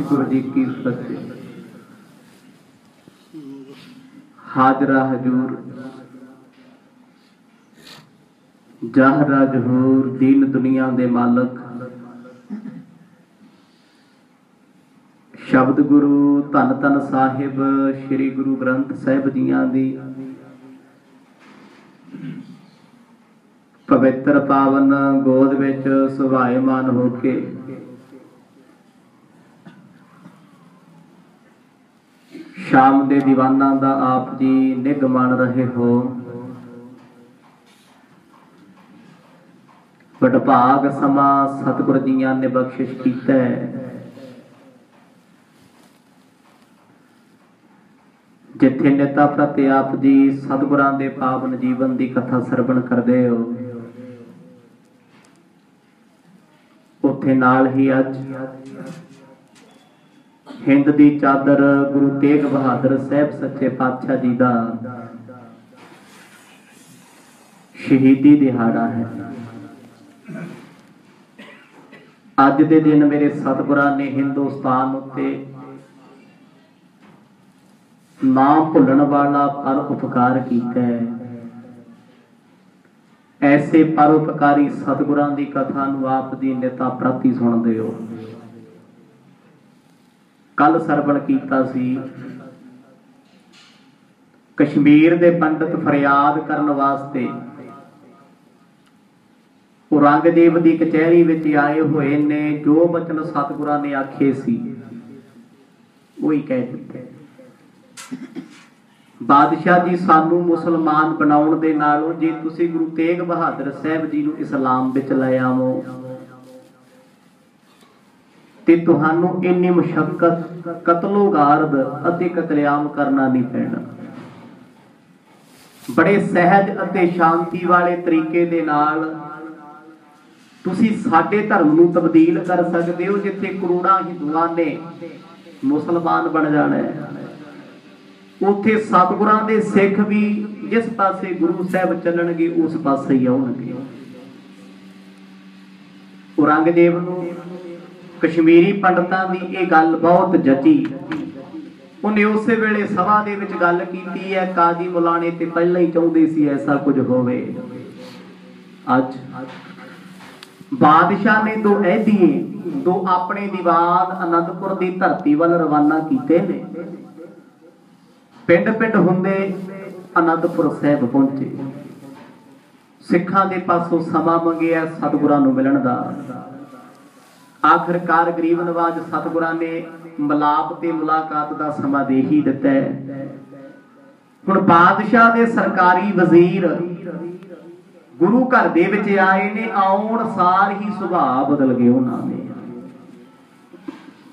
वाहिगुरु जी की फतेह। हाजरा हजूर जहरा जहूर दीन दुनिया दे मालक शब्द गुरु धन धन साहिब श्री गुरु ग्रंथ साहिब जियां दी पवित्र पावन गोद विच सुभाएमान होके शाम दे दीवाना दा आप जी निग मान रहे हो। वडभाग समा सतगुर जियां ने बख्शिश कीता है। जिथे नेता प्रति आप जी सतगुरां दे पावन जीवन दी कथा सरवण करदे हो, उथे नाल ही अज हिंद दी चादर गुरु तेग बहादुर साहब सच्चे पातशाह जी दा शहीदी दिहाड़ा है। अज दे दिन मेरे सतगुरां ने हिंदुस्तान उत्ते ना भुलण वाला पर उपकार कीता है। ऐसे परोपकारी सतगुरां दी कथा नूं आप दी नेता प्रति सुणदे हो। कल सरवण कीता सी कश्मीर दे पंडित फरियाद करन वास्ते औरंगजेब दी कचहरी विच आए हुए ने। जो बचन सतगुरां ने आखे सी वही कह दिते। बादशाह जी सानू मुसलमान बनाउण दे नालों जे तुसी गुरु तेग बहादुर साहब जी नूं इस्लाम विच ले आवो ते तुहानू इन्नी मुशक्कत कतलो गारद अते कतलेआम करना नहीं पैना। बड़े सहज अते शांति वाले तरीके दे नाल तुसी साडे धर्म नूं तब्दील कर सकदे हो। जिथे करोड़ां हिंदुआं ने मुसलमान बन जाना है, उथे सतगुरां दे सिख भी जिस पासे गुरु साहब चलणगे उस पासे ही आउणगे। औरंगजेब नूं कश्मीरी पंडितां दी इह गल बहुत जची। उन्हें उस वेले सभा दे विच गल कीती है। काजी मुलाणे ते पहले ही चाहुंदे सी ऐसा कुछ होवे। अज बादशाह ने दो ऐदिए दो अपने दीवान आनंदपुर दी धरती वल रवाना कीते ने। पिंड पिंड हुंदे आनंदपुर साहिब पहुंचे। सिखां दे पासों समा मंगिया सतगुरां नूं मिलण दा। आखिरकार गरीब नवाज सतगुरां ने मिलाप ते मुलाकात दा समा दे ही दिता है। हुण बादशाह दे सरकारी वजीर गुरु घर दे विच आए ने। आउण सार ही सुभाअ बदल गए उन्हां दे।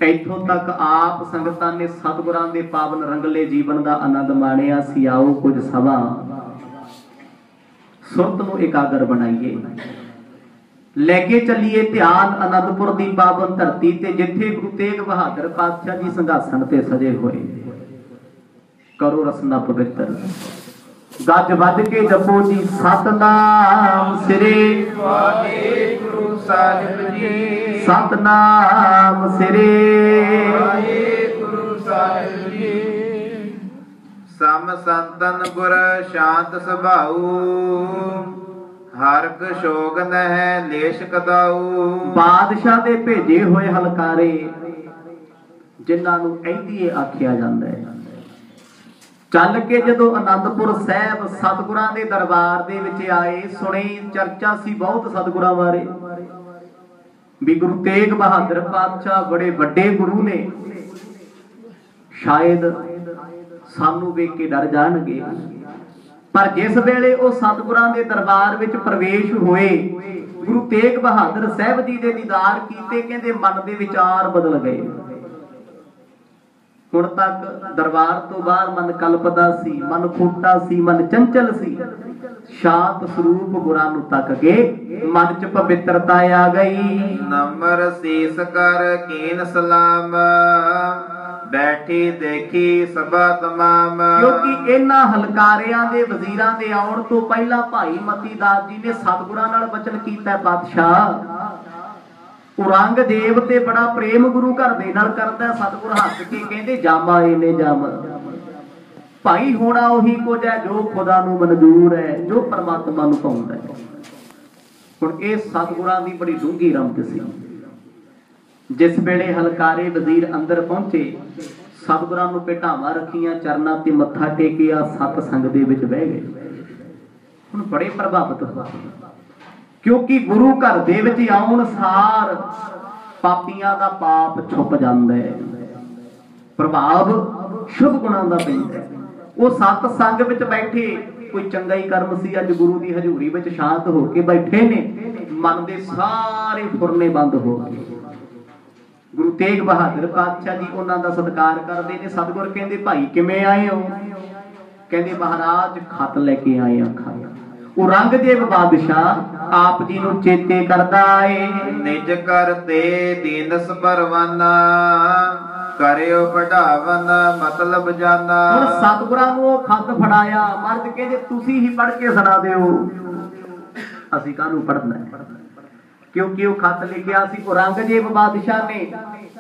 इत्थों तक आप संगतां ने सतगुरां दे पावन रंगले जीवन दा आनंद माणिया सी। आओ कुछ सभा सुरत नूं एकागर बनाइए, लेके चलिए ध्यान आनंदपुर दी पावन धरती ते जिथे गुरु तेग बहादुर पातशाह जी संघासन ते सजे होए। करो रसना पवित्र, गज वज के जपो जी सतनाम श्री वाहिगुरु साहिब जी। सतनाम श्री वाहिगुरु साहिब जी। सम संतन गुर शांत सुभाऊ, हरक शोक नह लेश कदाऊ। बादशाह दे भेजे होए हलकारे जिन्हां नूं ऐदीए आखिया जांदा है। चल के जदों आनंदपुर साहब सतगुरां दे दरबार दे विच आए, सुणी चर्चा सी बहुत सतगुरां बारे भी गुरु तेग बहादुर पातशाह बड़े वड्डे गुरु ने, शायद सानू वेख के डर जाणगे। पर जिस वेले वो सतगुरां दे दरबार विच प्रवेश होए, गुरु तेग बहादुर साहब जी दे दीदार कीते, कहंदे मन दे विचार बदल गए। हुण तक दरबार तो बाहर मन कल्पदा सी, मन खोटा सी, मन चंचल सी। शांत स्वरूप गुरां नूं तक के मन च पवित्रता आ गई। नमर सीस कर कीन सलाम, बैठी देखी सभा तमाम। क्योंकि इन्हां हलकारियां दे वजीरां दे आउण तो पहला भाई मती दास जी ने सतगुरां नाल वचन कीता, बादशाह औरंगजेब ते बड़ा प्रेम गुरु घर दे नाल करदा। सतगुर हੱਸ के कहंदे जामा इने जामा भाई होना उही कुछ है जो खुदा नूं मंजूर है, जो परमात्मा नूं पाउंदा है। हुण इह सतगुरां दी बड़ी डूंघी रमत सी। जिस वेले हलकारे वजीर अंदर पहुंचे, सतगुरां नूं भेटावां रखियां, चरनां ते मत्था टेकिया, सत संग दे विच बह गए। हुण बड़े प्रभावित होए, क्योंकि गुरु घर दे विच आउण सार पापियां दा पाप छुप जांदा है, प्रभाव शुभ गुणां दा पैंदा है। वो सत संग विच बैठे, कोई चंगा ही कर्म सी, अज गुरु दी हजूरी विच शांत होके बैठे ने, मन दे सारे फुरने बंद हो गए। गुरु तेग बहादुर पातशाह जी उन्हां दा सत्कार करदे ने। सतगुर कहंदे भाई किवें आए हो? कहंदे महाराज खत लेके आए आ खाया। औरंगजेब बादशाह आप जी नूं चेते करदा है, निज करते दीनस परवाना, करियो पढ़ावन मतलब जाना। हुण सतगुरां नूं खत फड़ाया, मर्द कहंदे तुसीं ही पढ़ के सुणा दिओ, असीं काहनूं पढ़ना है। क्योंकि वो खत लिखिया सी औरंगजेब बादशाह ने।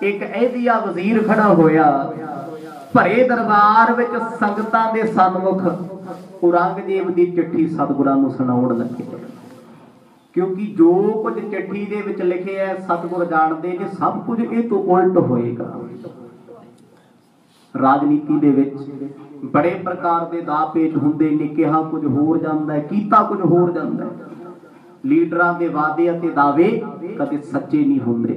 एक ऐदिया वजीर खड़ा होया, भरे दरबार विच संगतां दे सन्मुख औरंगजेब दी चिट्ठी सतगुरां नूं सुणाउण लगे। क्योंकि जो कुछ चिट्ठी दे विच लिखिया है, सतगुर जाणदे ने सब कुछ इह तो उल्ट होएगा। राजनीति दे विच बड़े प्रकार दे दा पेच हुंदे ने, किहा कुछ होर जांदा है, कीता कुछ होर जांदा है। लीडरां दे वादे अते दावे कदे सच्चे नहीं हुंदे,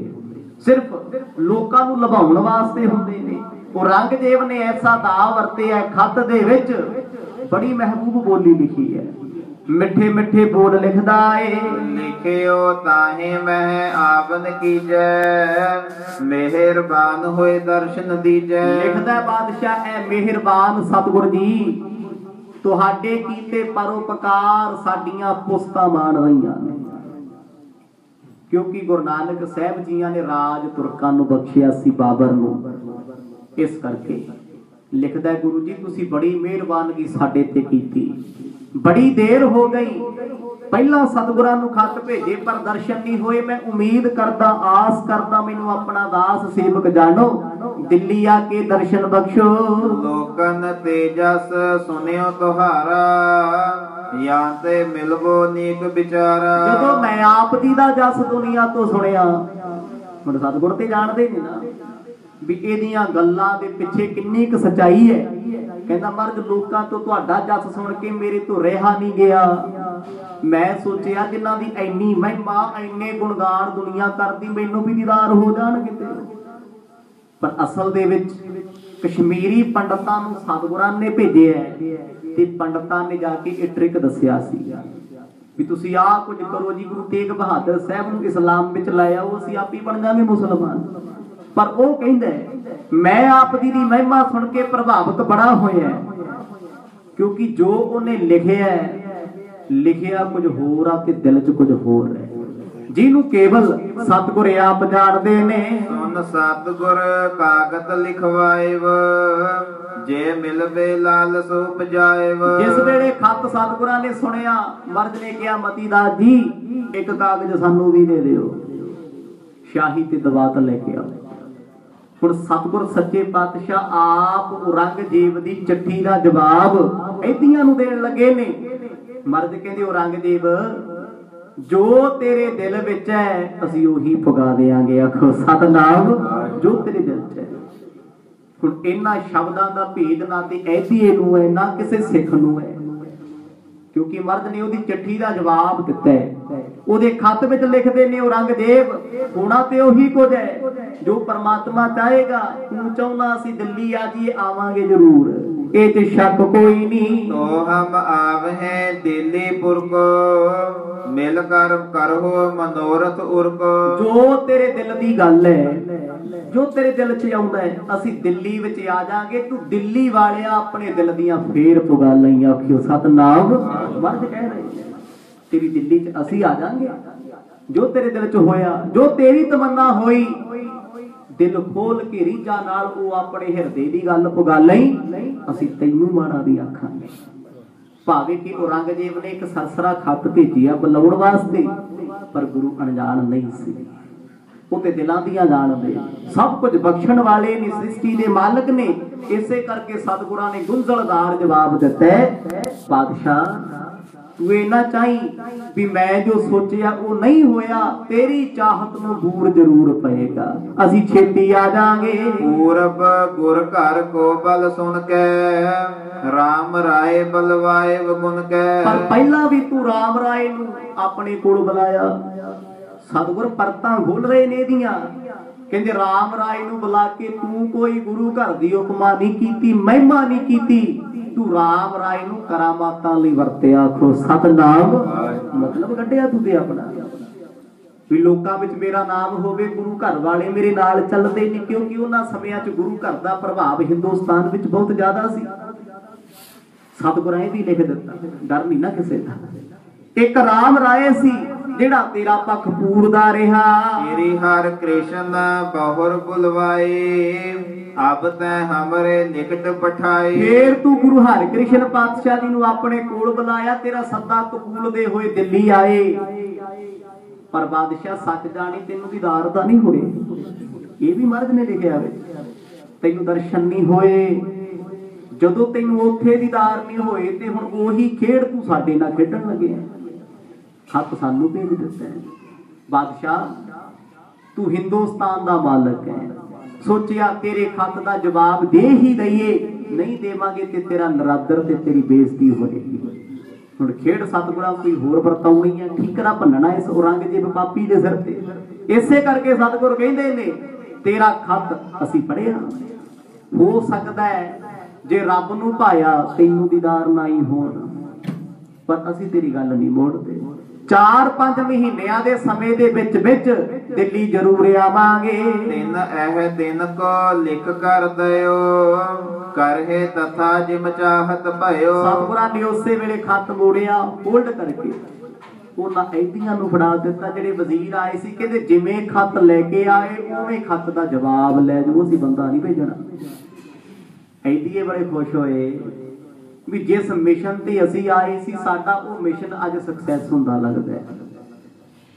सिर्फ लोकां नूं लभाउण वास्ते हुंदे ने। औरंगजेब ने ऐसा दा वरतिया खत दे विच, बड़ी महबूब बोली लिखी है, मिठे मिठे बोल लिखदा है। लिखियो ताहे मैं आपन कीजै, मेहरबान होए दर्शन दीजै। लिखदा बादशाह ऐ मेहरबान सतगुर जी, तुहाडे कीते परोपकार साडियां पुस्तां मान रहीआं ने। क्योंकि गुरु नानक साहब जीआं ने राज तुरकां नूं बख्शिया सी, बाबर नूं, इस करके लिखदा गुरु जी तुसीं बड़ी मेहरबानगी साडे ते कीती। बड़ी देर हो गई, पहला सतगुरां नूं खत भेजे पर दर्शन नहीं होए। मैं उम्मीद करदा, आस करदा मैनूं अपना दास सेवक जानो, दिल्ली आके दर्शन बख्शो। लोकन तेजस सुनियो तुहारा, या ते मिलबो नीक विचारा। जदों मैं आप जी दा जस दुनिया तो सुनिया, हुण सतगुर ते जाणदे ने ना भी इहदियां गल्लां दे पिछे किन्नी क सच्चाई है। कहंदा मर्द लोकां तो तुहाडा जस सुन के मेरे तो रहा नहीं गया। मैं सोचिया जिन्हां दी इन्नी महिमा, इन्ने गुणगान दुनिया करदी, मैनूं भी दीदार हो जाण किते। पर असल दे विच कश्मीरी पंडितां नूं सतगुरां ने भेजिआ ते पंडितां ने जाके इह ट्रिक दस्सिया सी भी तुसीं आ कुछ करो जी, गुरु तेग बहादुर साहब नूं इस्लाम विच लै आओ, असीं आप ही बन जांगे मुसलमान। पर वो कहंदा मैं आप जी दी महिमा सुन के प्रभावित बड़ा होया, क्योंकि जो उन्हें लिखिया कुछ होर आ ते दिल च कुछ होर है, जिन्हों केवल सतगुर आप जानते ने। सुन सतगुर कागत लिखवाएव, जे मिलबे लाल सो उपजाएव। जिस वेले खत सतगुरां ने सुनिया, मर्द ने कहा मतीदास जी एक कागज सानू भी दे दिओ, शाही ते दवात लेके आओ। हुण सतगुर सच्चे पातशाह आप औरंगजेब दी चिट्ठी दा जवाब ऐदियां नूं देण लगे ने। मर्द कहंदे औरंगजेब जो तेरे दिल विच है असीं ओही पुगा देंगे। आखो सतनाम, जो तेरे दिल च है। हुण इन्हां शब्दां दा भेद ना ते ऐदीए नूं है ना किसे सिख नूं है, क्योंकि मर्द ने उहदी चिट्ठी दा जवाब दिता है। उहदे खत विच लिखदे ने औरंगजेब होना ते ओही कुछ है जो परमात्मा चाहेगा। तू चाहुंदा असीं दिल्ली आ जाइए, आवांगे जरूर, ए ते शक कोई नहीं। तो हम आव हैं दिल्लीपुर को, मिल कर करहो मनोरथ उर को। जो तेरे दिल दी गल है, जो तेरे दिल च आउंदा है, असीं दिल्ली विच आ जाांगे। तू दिल्ली वालिया अपने दिल दियां फेर पुगा लईआं। आखियो सतनाम, मर्द कह रहे तेरी दिल्ली च असीं आ जाांगे। जो तेरे दिल च होया, जो तेरी तमन्ना होई, दिल खोल के रीझां नाल वो अपने हिरदे दी गल पुगा लई, असीं तैनूं माड़ा दी आखांगे। भावें कि औरंगजेब ने एक सरसरा खत भेजिया बुलाउण वास्ते, पर गुरु अनजान नहीं सी। ਉਹ ਤੇ ਦਿਲਾਂ ਦੀਆਂ ਜਾਣਦੇ, ਸਭ ਕੁਝ ਬਖਸ਼ਣ ਵਾਲੇ ਨੇ, ਸ੍ਰਿਸ਼ਟੀ ਦੇ ਮਾਲਕ ਨੇ। ਇਸੇ ਕਰਕੇ ਸਤਿਗੁਰਾਂ ਨੇ ਗੁੰਝਲਦਾਰ ਜਵਾਬ ਦਿੱਤਾ, ਪਾਤਸ਼ਾਹ ਤੂੰ ਇਹ ਨਾ ਚਾਹੀਂ ਵੀ ਮੈਂ ਜੋ ਸੋਚਿਆ ਉਹ ਨਹੀਂ ਹੋਇਆ, ਤੇਰੀ ਚਾਹਤ ਨੂੰ ਦੂਰ ਜ਼ਰੂਰ ਪਏਗਾ, ਅਸੀਂ ਛੇਤੀ ਆ ਜਾਾਂਗੇ। ਪੂਰਬ ਗੁਰ ਘਰ ਕੋ ਬਲ ਸੁਣ ਕੇ, ਰਾਮ ਰਾਏ ਬਲਵਾਏ ਵਗੁਣ ਕੇ। ਪਰ ਪਹਿਲਾਂ ਵੀ ਤੂੰ ਰਾਮ ਰਾਏ ਨੂੰ ਆਪਣੇ ਕੋਲ ਬੁਲਾਇਆ। ਸਤਿਗੁਰ ਪਰਤਾਂ ਖੋਲ ਰਹੇ ਨੇ ਇਹਦੀਆਂ, ਕਹਿੰਦੇ ਰਾਮ ਰਾਏ ਨੂੰ ਬੁਲਾ ਕੇ ਤੂੰ ਕੋਈ ਗੁਰੂ ਘਰ ਦੀ ਉਪਮਾ ਨਹੀਂ ਕੀਤੀ, ਮਹਿਮਾ ਨਹੀਂ ਕੀਤੀ, ਤੂੰ ਰਾਮ ਰਾਏ ਨੂੰ ਕਰਾਮਾਤਾਂ ਲਈ ਵਰਤਿਆ। ਆਖੋ ਸਤਨਾਮ। ਮਤਲਬ ਕੱਢਿਆ ਤੂੰ ਤੇ ਆਪਣਾ ਵੀ ਲੋਕਾਂ ਵਿੱਚ ਮੇਰਾ ਨਾਮ ਹੋਵੇ, ਗੁਰੂ ਘਰ ਵਾਲੇ ਮੇਰੇ ਨਾਲ ਚੱਲਦੇ ਨਹੀਂ, ਕਿਉਂਕਿ ਉਹਨਾਂ ਸਮਿਆਂ 'ਚ ਗੁਰੂ ਘਰ ਦਾ ਪ੍ਰਭਾਵ ਹਿੰਦੁਸਤਾਨ ਵਿੱਚ ਬਹੁਤ ਜ਼ਿਆਦਾ ਸੀ। ਸਤਿਗੁਰਾਂ ਇਹ ਵੀ ਲਿਖ ਦਿੱਤਾ, ਡਰ ਨਹੀਂ ਨਾ ਕਿਸੇ ਦਾ। ਇੱਕ ਰਾਮ ਰਾਏ ਸੀ ਜਿਹੜਾ ਤੇਰਾ ਪੱਖ ਪੂਰਦਾ ਰਿਹਾ। ਤੇਰੀ ਹਰ ਕ੍ਰਿਸ਼ਨ ਬਹੁਰ ਬੁਲਵਾਏ, ਅਬ ਤੈ ਹਮਰੇ ਨਿਕਟ ਪਠਾਏ। ਫੇਰ ਤੂੰ ਗੁਰੂ ਹਰਿਕ੍ਰਿਸ਼ਨ ਪਾਤਸ਼ਾਹ ਜੀ ਨੂੰ ਆਪਣੇ ਕੋਲ ਬੁਲਾਇਆ, ਤੇਰਾ ਸੱਦਾ ਕਬੂਲਦੇ ਹੋਏ ਦਿੱਲੀ ਆਏ। ਪਰ ਬਾਦਸ਼ਾਹ ਸੱਚ ਜਾਣੀ ਤੈਨੂੰ ਦੀਦਾਰ ਦਾ ਨਹੀਂ ਹੋਏ, ਇਹ ਵੀ ਮਹਾਰਾਜ ਨੇ ਲਿਖਿਆ ਵੇ, ਤੈਨੂੰ ਦਰਸ਼ਨ ਨਹੀਂ ਹੋਏ। ਜਦੋਂ ਤੈਨੂੰ ਉੱਥੇ ਦੀਦਾਰ ਨਹੀਂ ਹੋਏ ਤੇ ਹੁਣ ਉਹੀ ਖੇਡ ਤੂੰ ਸਾਡੇ ਨਾਲ ਖੇਡਣ ਲੱਗਿਆ। ਖੱਤ ਸਾਨੂੰ ਭੇਜ ਦਿੱਤਾ ਹੈ। ਬਾਦਸ਼ਾਹ ਤੂੰ ਹਿੰਦੁਸਤਾਨ ਦਾ ਮਾਲਕ ਹੈ, ਸੋਚਿਆ ਤੇਰੇ ਖੱਤ ਦਾ ਜਵਾਬ ਦੇ ਹੀ ਦਈਏ, ਨਹੀਂ ਦੇਵਾਂਗੇ ਤੇ ਤੇਰਾ ਨਰਾਦਰ ਤੇ ਤੇਰੀ ਬੇਇੱਜ਼ਤੀ ਹੋਏਗੀ। ਹੁਣ ਖੇਡ ਸਤਿਗੁਰਾਂ ਕੋਈ ਹੋਰ ਵਰਤਾਉਣੀ ਹੈ, ਠੀਕਰਾ ਭੰਨਣਾ ਇਸ ਔਰੰਗਜ਼ੇਬ ਪਾਪੀ ਦੇ ਸਿਰ ਤੇ। ਇਸੇ ਕਰਕੇ ਸਤਿਗੁਰ ਕਹਿੰਦੇ ਨੇ ਤੇਰਾ ਖੱਤ ਅਸੀਂ ਪੜ੍ਹਿਆ, ਹੋ ਸਕਦਾ ਹੈ ਜੇ ਰੱਬ ਨੂੰ ਭਾਇਆ ਤੈਨੂੰ ਦੀਦਾਰ ਨਾ ਹੀ ਹੋਣ, ਪਰ ਅਸੀਂ ਤੇਰੀ ਗੱਲ ਨਹੀਂ ਮੋੜਦੇ। 4-5 ਮਹੀਨਿਆਂ ਦੇ ਸਮੇਂ ਦੇ ਵਿੱਚ ਦਿੱਲੀ ਜ਼ਰੂਰ ਆਵਾਂਗੇ। ਦਿਨ ਇਹ ਦਿਨ ਕੋ ਲਿਖ ਕਰ ਦਿਓ, ਕਰਹਿ ਤਥਾ ਜਿਮ ਚਾਹਤ ਭਇਓ। ਸਤਿਗੁਰਾਂ ਨੇ ਉਸੇ ਵੇਲੇ ਖੱਤ ਮੋੜਿਆ, ਫੋਲਡ ਕਰਕੇ ਉਹਨਾਂ ਐਦੀਆਂ ਨੂੰ ਫੜਾ ਦਿੱਤਾ। ਜਿਹੜੇ ਵਜ਼ੀਰ ਆਏ ਸੀ ਕਹਿੰਦੇ ਜਿਵੇਂ ਖੱਤ ਲੈ ਕੇ ਆਏ ਉਵੇਂ ਖੱਤ ਦਾ ਜਵਾਬ ਲੈ ਜਾਓ, ਅਸੀਂ ਬੰਦਾ ਨਹੀਂ ਭੇਜਣਾ। ਐਦੀਏ ਬੜੇ ਖੁਸ਼ ਹੋਏ ਵੀ ਜਿਸ ਮਿਸ਼ਨ ਤੇ ਅਸੀਂ ਆਏ ਸੀ ਸਾਡਾ ਉਹ ਮਿਸ਼ਨ ਅੱਜ ਸਕਸੈਸ ਹੁੰਦਾ ਲੱਗਦਾ ਹੈ।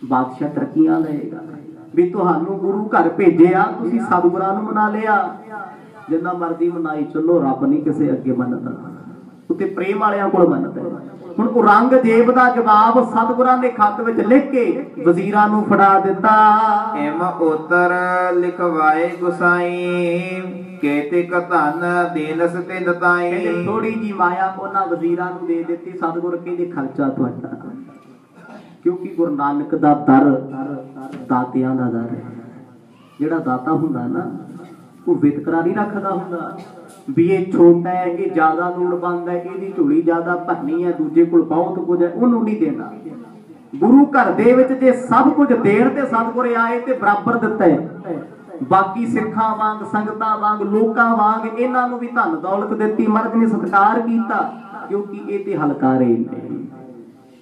ਬਾਦਸ਼ਾਹ ਤਰੱਕੀਆਂ ਲਏਗਾ ਵੀ ਤੁਹਾਨੂੰ ਗੁਰੂ ਘਰ ਭੇਜਿਆ, ਤੁਸੀਂ ਸਤਿਗੁਰਾਂ ਨੂੰ ਮਨਾ ਲਿਆ, ਜਿੰਨਾ ਮਰਜ਼ੀ ਮਨਾਈ ਚੱਲੋ, ਰੱਬ ਨਹੀਂ ਕਿਸੇ ਅੱਗੇ ਮੰਨਦਾ, ਉੱਤੇ ਪ੍ਰੇਮ ਵਾਲਿਆਂ ਕੋਲ ਮੰਨਦਾ। ਹੁਣ ਔਰੰਗਜ਼ੇਬ ਦਾ ਜਵਾਬ ਸਤਿਗੁਰਾਂ ਨੇ ਖੱਤ ਵਿੱਚ ਲਿਖ ਕੇ ਵਜ਼ੀਰਾਂ ਨੂੰ ਫੜਾ ਦਿੱਤਾ। ਏਮ ਉਤਰ ਲਿਖਵਾਏ ਗੁਸਾਈ, ਕੇਤਿਕ ਧਨ ਦੇਨਸ ਤਿੰਨ ਤਾਈ। ਥੋੜੀ ਜੀ ਮਾਇਆ ਉਹਨਾਂ ਵਜ਼ੀਰਾਂ ਨੂੰ ਦੇ ਦਿੱਤੀ। ਸਤਿਗੁਰ ਕਹਿੰਦੇ ਖਰਚਾ ਤੁਹਾਡਾ, ਕਿਉਂਕਿ ਗੁਰੂ ਨਾਨਕ ਦਾ ਦਰ ਦਾਤਿਆਂ ਦਾ ਦਰ ਹੈ। ਜਿਹੜਾ ਦਾਤਾ ਹੁੰਦਾ ਨਾ ਉਹ ਵਿਤਕਰਾ ਨਹੀਂ ਰੱਖਦਾ ਹੁੰਦਾ ਵੀ ਇਹ ਛੋਟਾ ਹੈ, ਇਹ ਜ਼ਿਆਦਾ ਲੋੜਵੰਦ ਹੈ, ਇਹਦੀ ਝੋਲੀ ਜ਼ਿਆਦਾ ਭਰਨੀ ਹੈ, ਦੂਜੇ ਕੋਲ ਬਹੁਤ ਕੁਝ ਹੈ, ਉਹਨੂੰ ਨਹੀਂ ਦੇਣਾ। ਗੁਰੂ ਘਰ ਦੇ ਵਿੱਚ ਜੇ ਸਭ ਕੁਝ ਦੇਣ ਤੇ ਸਤਿਗੁਰ ਆਏ ਤੇ ਬਰਾਬਰ ਦਿੱਤਾ ਹੈ। ਬਾਕੀ ਸਿੱਖਾਂ ਵਾਂਗ, ਸੰਗਤਾਂ ਵਾਂਗ, ਲੋਕਾਂ ਵਾਂਗ ਇਹਨਾਂ ਨੂੰ ਵੀ ਧਨ ਦੌਲਤ ਦਿੱਤੀ। ਮਹਾਰਾਜ ਨੇ ਸਤਿਕਾਰ ਕੀਤਾ ਕਿਉਂਕਿ ਇਹ ਤੇ ਹਲਕਾਰੇ ਨੇ।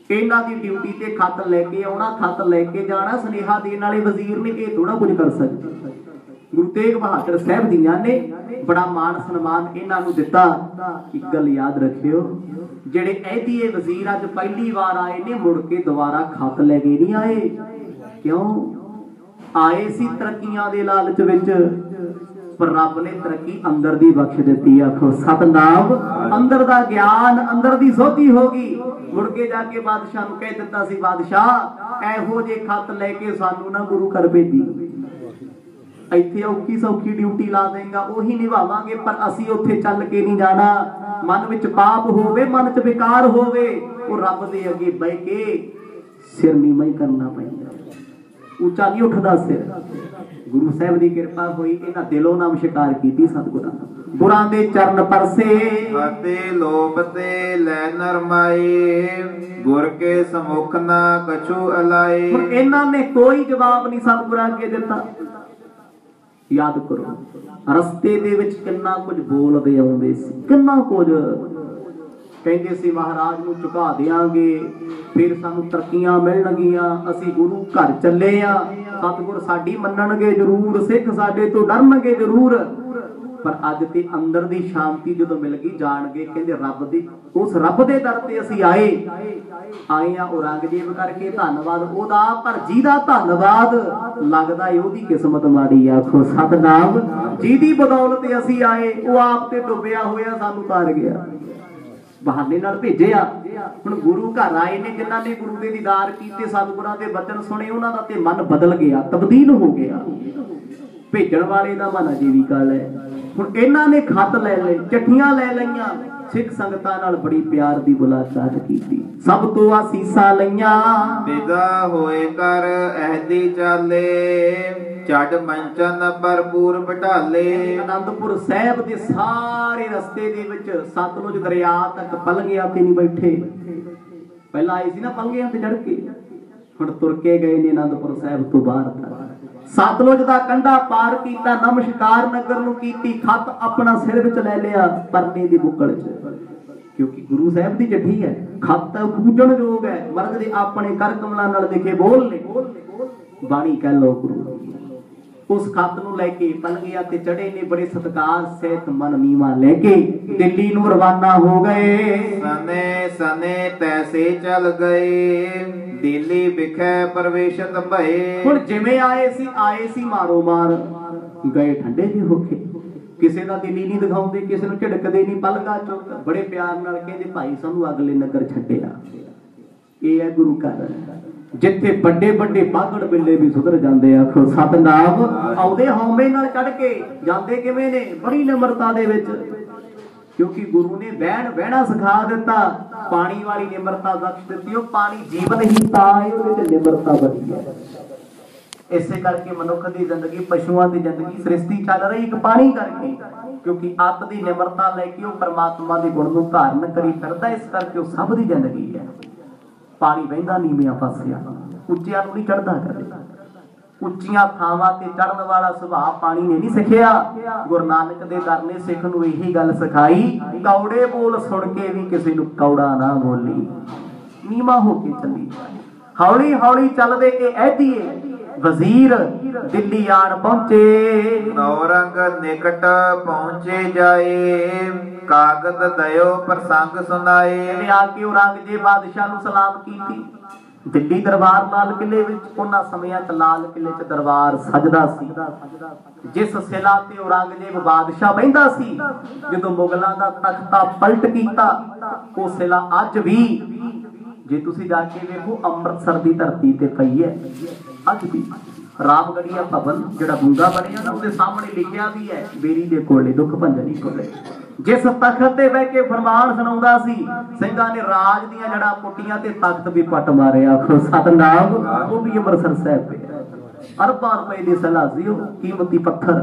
ਇਹਨਾਂ ਦੀ ਡਿਊਟੀ ਤੇ ਖੱਤ ਲੈ ਕੇ ਆਉਣਾ, ਖੱਤ ਲੈ ਕੇ ਜਾਣਾ, ਸੁਨੇਹਾ ਦੇਣ ਵਾਲੇ ਵਜ਼ੀਰ ਨੇ ਇਹ ਥੋੜਾ ਕੁਝ ਕਰ ਸਕਦੇ। ਗੁਰੂ ਤੇਗ ਬਹਾਦਰ ਸਾਹਿਬ ਜੀਆਂ ਨੇ ਬੜਾ ਮਾਣ ਸਨਮਾਨ ਇਹਨਾਂ ਨੂੰ ਦਿੱਤਾ। ਇੱਕ ਗੱਲ ਯਾਦ ਰੱਖਿਓ, ਜਿਹੜੇ ਐਦੀਏ ਵਜ਼ੀਰ ਅੱਜ ਪਹਿਲੀ ਵਾਰ ਆਏ ਨੇ ਮੁੜ ਕੇ ਦੁਬਾਰਾ ਖੱਤ ਲੈ ਕੇ ਨਹੀਂ ਆਏ। ਕਿਉਂ ਆਏ ਸੀ? ਤਰੱਕੀਆਂ ਦੇ ਲਾਲਚ ਵਿੱਚ, ਪਰ ਰੱਬ ਨੇ ਤਰੱਕੀ ਅੰਦਰ ਦੀ ਬਖਸ਼ ਦਿੱਤੀ। ਆਖੋ ਸਤਨਾਮ। ਅੰਦਰ ਦਾ ਗਿਆਨ, ਅੰਦਰ ਦੀ ਸੋਝੀ ਹੋ ਗਈ। ਮੁੜ ਕੇ ਜਾ ਕੇ ਬਾਦਸ਼ਾਹ ਨੂੰ ਕਹਿ ਦਿੱਤਾ ਸੀ, ਬਾਦਸ਼ਾਹ ਇਹੋ ਜੇ ਖੱਤ ਲੈ ਕੇ ਸਾਨੂੰ ਨਾ ਗੁਰੂ ਘਰ ਭੇਜੀ, ਇੱਥੇ ਔਖੀ ਸੌਖੀ ਡਿਊਟੀ ਲਾ ਦੇਗਾ, ਉਹੀ ਨਿਭਾਵਾਂਗੇ, ਪਰ ਅਸੀਂ ਉੱਥੇ ਚੱਲ ਕੇ ਨਹੀਂ ਜਾਣਾ। ਮਨ ਵਿੱਚ ਪਾਪ ਹੋਵੇ, ਮਨ 'ਚ ਵਿਕਾਰ ਹੋਵੇ, ਉਹ ਰੱਬ ਦੇ ਅੱਗੇ ਬਹਿ ਕੇ ਸਿਰ ਨੀਵਾਂ ਹੀ ਕਰਨਾ ਪੈਂਦਾ, ਉੱਚਾ ਨਹੀਂ ਉੱਠਦਾ ਸਿਰ। ਗੁਰੂ ਸਾਹਿਬ ਦੀ ਕਿਰਪਾ ਹੋਈ, ਇਹਨਾਂ ਦਿਲੋਂ ਨਾਮ ਸ਼ਿਕਾਰ ਕੀਤੀ ਸਤਿਗੁਰਾਂ, ਗੁਰਾਂ ਦੇ ਚਰਨ ਪਰਸੇ। ਅਤੇ ਲੋਭ ਤੇ ਲੈ ਨਰਮਾਏ, ਗੁਰ ਕੇ ਸਮੁਖ ਨਾ ਕਛੂ ਅਲਾਏ। ਹੁਣ ਇਹਨਾਂ ਨੇ ਕੋਈ ਜਵਾਬ ਨਹੀਂ ਸਤਿਗੁਰਾਂ ਅੱਗੇ ਦਿੱਤਾ। ਯਾਦ ਕਰੋ ਰਸਤੇ ਦੇ ਵਿੱਚ ਕਿੰਨਾ ਕੁਝ ਬੋਲਦੇ ਆਉਂਦੇ ਸੀ, ਕਿੰਨਾ ਕੁਝ ਕਹਿੰਦੇ ਸੀ ਮਹਾਰਾਜ ਨੂੰ ਝੁਕਾ ਦੇਾਂਗੇ, ਫਿਰ ਸਾਨੂੰ ਤਰੱਕੀਆਂ ਮਿਲਣਗੀਆਂ, ਅਸੀਂ ਗੁਰੂ ਘਰ ਚੱਲੇ ਆ, ਸਤਿਗੁਰ ਸਾਡੀ ਮੰਨਣਗੇ ਜ਼ਰੂਰ, ਸਿੱਖ ਸਾਡੇ ਤੋਂ ਡਰਨਗੇ ਜ਼ਰੂਰ। पर अज ते अंदर दी शांति जो मिल गई, जान गए कहते रब दी उस रब दे दर ते असीं आए आ औरंगजेब करके धन्नवाद ओदा, पर जिहदा धन्नवाद लगदा है ओदी किस्मत माड़ी। आखो सतनाम, जिहदी बदौलत असीं आए वो आप ते डुबिया होया सानू तार गया, बहाने नाल भेजिया। हुण गुरु घर आए ने जिन्हां ने गुरु दे दीदार कीते, सतगुरां दे वचन सुने, उन्हां दा ते मन बदल गया, तब्दील हो गया। भेजण वाले दा मन अजे भी काला है। हुण इन्हां ने खत लै लए, चिट्ठियां लै लईआं, सिख संगतां नाल बड़ी प्यार दी मुलाकात कीती, सब तो आसीसां लईआं। विदा होए कर अहदी चाले, छड़ मंचन भरपूर बटाले। आनंदपुर साहिब दे सारे रस्ते दे विच सतलुज दरिया तक पलंगियां ते नहीं बैठे, पहला आए सी ना पलंगियां ते चढ़ के, हुण तुर के गए ने आनंदपुर साहिब तो बाहर तक। सतलुज दा कंढा पार कीता, नमस्कार नगर नूं कीती, खत अपना सिर विच लै लिया परने दी बुक्कल च, क्योंकि गुरु साहिब दी चिट्ठी है, खत पूजण योग है, मर्ग दे अपने कर कमलां नाल लिखे बोल ने, बाणी कह लो गुरु। उस खत नूं लैके पलंगियां ते चढ़े ने, बड़े सत्कार सहित मन नीवा लेके दिल्ली नूं रवाना हो गए। सने सने तैसे चल गए, दिल्ली विखे प्रवेशत भए। हुण जिवें आए सी मारो मार गए, ठंडे जी होके, किसी का दिल ही नहीं दिखाते, किसी को झिड़कते नहीं, पलंगा चुक बड़े प्यार नाल कहते भाई सानू अगले नगर छड्डिया। ये है गुरु घर, जिथे बड़े बड़े बागड़ बिल्ले भी सुधर जाते। आखो सतनाम, आउदे हौमे नाल चढ़ के जाते किवें ने, बड़ी निमरता दे विच, क्योंकि गुरु ने बहना सिखा दिता, पानी वाली निमरता बख्श दी। वो पानी जीवन ही ता है, उहदे च निमरता बड़ी है। इसे करके मनुख की जिंदगी, पशुओं की जिंदगी, सृष्टि चल रही एक पानी करके, क्योंकि अत की निमरता लैके वो परमात्मा के गुण को धारण करी फिरदा, इस करके वो सब की जिंदगी है। पानी बहिंदा नीवियां पासिया, उच्चियां नूं नहीं चढ़दा कदे, उच्चियां थावां ते चढ़न वाला सुभाव पानी ने नहीं सिखिया। गुरु नानक दे दर ने सिख नूं यही गल सिखाई, कौड़े बोल सुन के भी किसी नूं कौड़ा ना बोली, नीवा होके चली। हौली हौली चलदे के ऐदिए वजीर दिल्ली आन पहुंचे, नौरंग निकट पहुंचे जाए, कागद दयो प्रसंग सुनाए। आके औरंगजेब बादशाह नूं सलाम कीती। दिल्ली दरबार लाल किले विच उन्हां समयां च लाल किले च दरबार सजदा सी, जिस सिला ते औरंगजेब बादशाह बहिंदा सी, जदों मुगलां दा तख्ता पलट कीता, वो सिला अज भी जे तुसीं जाके वेखो अमृतसर दी धरती ते पई है। अज भी रामगढ़िया भवन जिहड़ा बूंगा बनिया ना, उसके सामने लिखिया भी है, बेरी दे कोले दुख भंजनी कोले, जिस तख्त ते बह के फरमान सुनाउंदा सी, सिंघां ने राज दीआं जड़ा पुट्टियां ते तख्त भी पट मारे। आखो सतनाम, वो भी अमृतसर साहिब पे अरबां रुपए दी सलाह सी, कीमती पत्थर।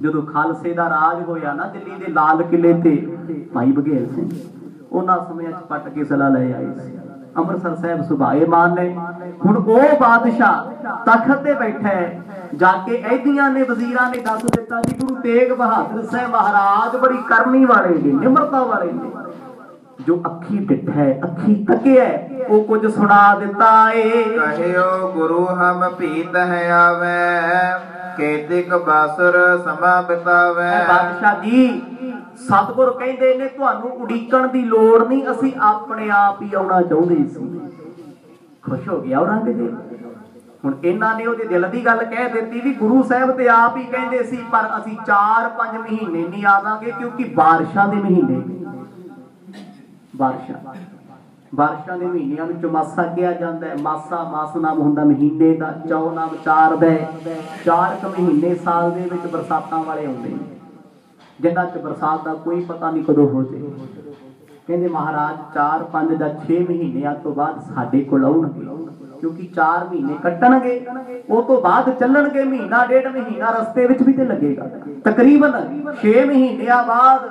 जदों खालसे दा राज होया ना दिल्ली दे लाल किले ते, भाई बघेल सिंह उन्हां समयां च पट के सलाह ले आए सी। अमृतसर साहिब सुभाए मान ने, हुण ओ बादशाह तख्त ते बैठा है, जाके ऐदियां ने वजीरां ने दस दिता जी गुरु तेग बहादुर साहब महाराज बड़ी करनी वाले ने, निमरता वाले ने, जो अखी डिठा है, अखी तकिया है, वो कुछ सुना दिता है। कहियो गुरु हम पीत है आवे, केतिक बासुर समा बितावे। बादशाह जी सतगुर कहंदे ने तुहानू उड़ीकण दी लोड़ नहीं, असी अपने आप ही आउणा चाहुंदे सी। खुश हो गया औरंगजेब। हुण इन्हां ने ओहदे दिल दी गल कह दित्ती भी गुरु साहिब ते आप ही कहंदे सी, पर असी 4-5 महीने नहीं आवांगे, क्योंकि बारिशां दे महीने, बारिशां दे महीनिਆਂ ਵਿੱਚ ਮਾਸਾ ਕਿਹਾ ਜਾਂਦਾ ਹੈ। ਮਾਸਾ ਮਾਸ ਨਾਮ ਹੁੰਦਾ ਮਹੀਨੇ ਦਾ, ਚੌ ਨਾਮ 4 ਦਾ ਹੈ। 4 ਮਹੀਨੇ ਸਾਲ ਦੇ ਵਿੱਚ ਬਰਸਾਤਾਂ ਵਾਲੇ ਹੁੰਦੇ ਨੇ, ਜਿਨ੍ਹਾਂ 'ਚ ਬਰਸਾਤ ਦਾ ਕੋਈ ਪਤਾ ਨਹੀਂ ਕਦੋਂ ਹੋ ਜੇ। ਕਹਿੰਦੇ ਮਹਾਰਾਜ 4, 5 ਜਾਂ 6 ਮਹੀਨਿਆਂ ਤੋਂ ਬਾਅਦ ਸਾਡੇ ਕੋਲ ਆਉਣਗੇ, क्योंकि 4 महीने कट्टणगे, वो तो बाद चलणगे, महीना 1.5 महीना रस्ते विच भी ते लगेगा। तकरीबन 6 महीने बाद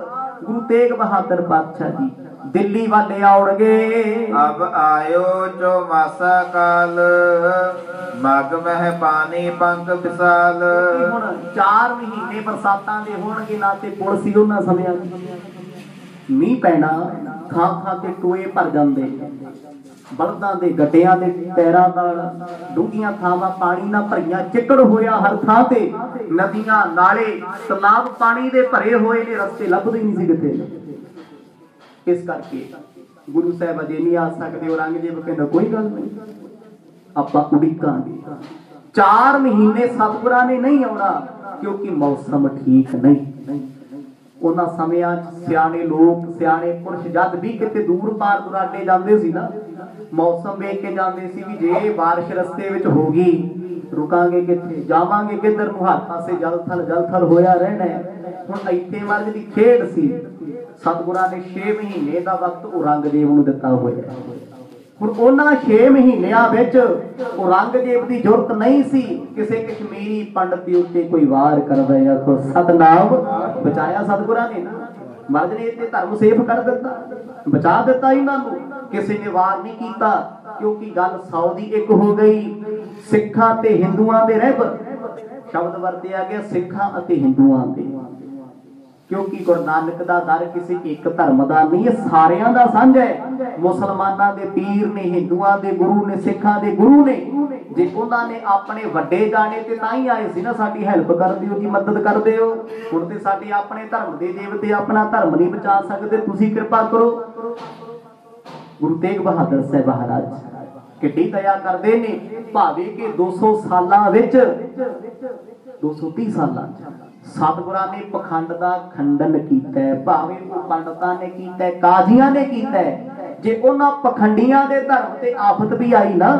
गुरु तेग बहादुर पातशाह जी दिल्ली वाले आउणगे। अब आयो जो मासा काल, मग मह पानी पंख विशाल। हुण 4 महीने बरसातां दे होणगे, ना ते पुल सी उन्हां समयां, मींह पैना, थां थां ते टोए भर जांदे, ਬਲਦਾਂ ਦੇ ਗੱਡਿਆਂ ਦੇ ਪੈਰਾਂ ਨਾਲ ਡੂੰਘੀਆਂ ਥਾਵਾਂ ਪਾਣੀ ਨਾਲ ਭਰੀਆਂ, ਚਿੱਕੜ ਹੋਇਆ ਹਰ ਥਾਂ ਤੇ, ਨਦੀਆਂ ਨਾਲੇ ਤਲਾਬ ਪਾਣੀ ਦੇ ਭਰੇ ਹੋਏ ਨੇ, ਰਸਤੇ ਲੱਭਦੇ ਨਹੀਂ ਸੀ ਕਿਤੇ। ਇਸ ਕਰਕੇ ਗੁਰੂ ਸਾਹਿਬ ਅਜੇ ਨਹੀਂ ਆ ਸਕਦੇ। ਔਰੰਗਜ਼ੇਬ ਕਹਿੰਦਾ ਕੋਈ ਗੱਲ ਨਹੀਂ, ਆਪਾਂ ਉਡੀਕਾਂਗੇ। 4 ਮਹੀਨੇ ਸਤਿਗੁਰਾਂ ਨੇ ਨਹੀਂ ਆਉਣਾ ਕਿਉਂਕਿ ਮੌਸਮ ਠੀਕ ਨਹੀਂ। ਉਹਨਾਂ ਸਮਿਆਂ 'ਚ ਸਿਆਣੇ ਲੋਕ, ਸਿਆਣੇ ਪੁਰਸ਼ ਜਦ ਵੀ ਕਿਤੇ ਦੂਰ ਪਾਰ ਦੁਰਾਡੇ ਜਾਂਦੇ ਸੀ ਨਾ, ਮੌਸਮ ਵੇਖ ਕੇ ਜਾਂਦੇ ਸੀ ਵੀ ਜੇ ਬਾਰਿਸ਼ ਰਸਤੇ ਵਿੱਚ ਹੋ ਗਈ, ਰੁਕਾਂਗੇ ਕਿੱਥੇ, ਜਾਵਾਂਗੇ ਕਿੱਧਰ ਨੂੰ, ਹਰ ਪਾਸੇ ਜਲ ਥਲ ਹੋਇਆ ਰਹਿਣਾ। ਹੁਣ ਇੱਥੇ ਮਰਜ਼ ਦੀ ਖੇਡ ਸੀ। ਸਤਿਗੁਰਾਂ ਨੇ 6 ਮਹੀਨੇ ਦਾ ਵਕਤ ਔਰੰਗਜ਼ੇਬ ਨੂੰ ਦਿੱਤਾ ਹੋਇਆ। ਹੁਣ ਉਹਨਾਂ 6 ਮਹੀਨਿਆਂ ਵਿੱਚ ਔਰੰਗਜ਼ੇਬ ਦੀ ਜ਼ਰੂਰਤ ਨਹੀਂ ਸੀ ਕਿਸੇ ਕਸ਼ਮੀਰੀ ਪੰਡਤ ਦੇ ਉੱਤੇ ਕੋਈ ਵਾਰ ਕਰਦਾ। ਆਖੋ ਸਤਨਾਮ, ਬਚਾਇਆ ਸਤਿਗੁਰਾਂ ਨੇ ਨਾ। ਮਰਦ ਨੇ ਇੱਥੇ ਧਰਮ ਸੇਫ ਕਰ ਦਿੱਤਾ, ਬਚਾ ਦਿੱਤਾ ਇਹਨਾਂ ਨੂੰ। ਕਿਸੇ ਨੇ ਵਾਰ ਨਹੀਂ ਕੀਤਾ ਕਿਉਂਕਿ ਗੱਲ 100 ਦੀ 1 ਹੋ ਗਈ। ਸਿੱਖਾਂ ਤੇ ਹਿੰਦੂਆਂ ਦੇ ਰਹਿਬਰ ਸ਼ਬਦ ਵਰਤਿਆ ਗਿਆ, ਸਿੱਖਾਂ ਅਤੇ ਹਿੰਦੂਆਂ ਦੇ, ਕਿਉਂਕਿ ਗੁਰੂ ਨਾਨਕ ਦਾ ਦਰ ਕਿਸੇ ਇੱਕ ਧਰਮ ਦਾ ਨਹੀਂ, ਇਹ ਸਾਰਿਆਂ ਦਾ ਸਾਂਝਾ ਹੈ। ਮੁਸਲਮਾਨਾਂ ਦੇ ਪੀਰ ਨੇ, ਹਿੰਦੂਆਂ ਦੇ ਗੁਰੂ ਨੇ, ਸਿੱਖਾਂ ਦੇ ਗੁਰੂ ਨੇ। ਜੇ ਉਹਨਾਂ ਨੇ ਆਪਣੇ ਵੱਡੇ ਜਾਣੇ ਤੇ ਤਾਂ ਹੀ ਆਏ ਸੀ ਨਾ, ਸਾਡੀ ਹੈਲਪ ਕਰਦੇ ਹੋ ਜੀ, ਮਦਦ ਕਰਦੇ ਹੋ। ਹੁਣ ਤੇ ਸਾਡੇ ਆਪਣੇ ਧਰਮ ਦੇ ਦੇਵਤੇ ਆਪਣਾ ਧਰਮ ਨਹੀਂ ਬਚਾ ਸਕਦੇ, ਤੁਸੀਂ ਕਿਰਪਾ ਕਰੋ। ਗੁਰੂ ਤੇਗ ਬਹਾਦਰ ਸਾਹਿਬ ਮਹਾਰਾਜ ਕਿੱਡੀ ਦਇਆ ਕਰਦੇ ਨੇ। ਭਾਵੇਂ ਕਿ 200 ਸਾਲਾਂ ਵਿੱਚ, 230 ਸਾਲਾਂ ਸਤਿਗੁਰਾਂ ਨੇ ਪਖੰਡ ਦਾ ਖੰਡਨ ਕੀਤਾ। ਭਾਵੇਂ ਉਹ ਪੰਡਤਾਂ ਨੇ ਕੀਤਾ, ਕਾਜ਼ੀਆਂ ਨੇ ਕੀਤਾ। ਜੇ ਉਹਨਾਂ ਪਖੰਡੀਆਂ ਦੇ ਧਰਮ ਤੇ ਆਫਤ ਵੀ ਆਈ ਨਾ,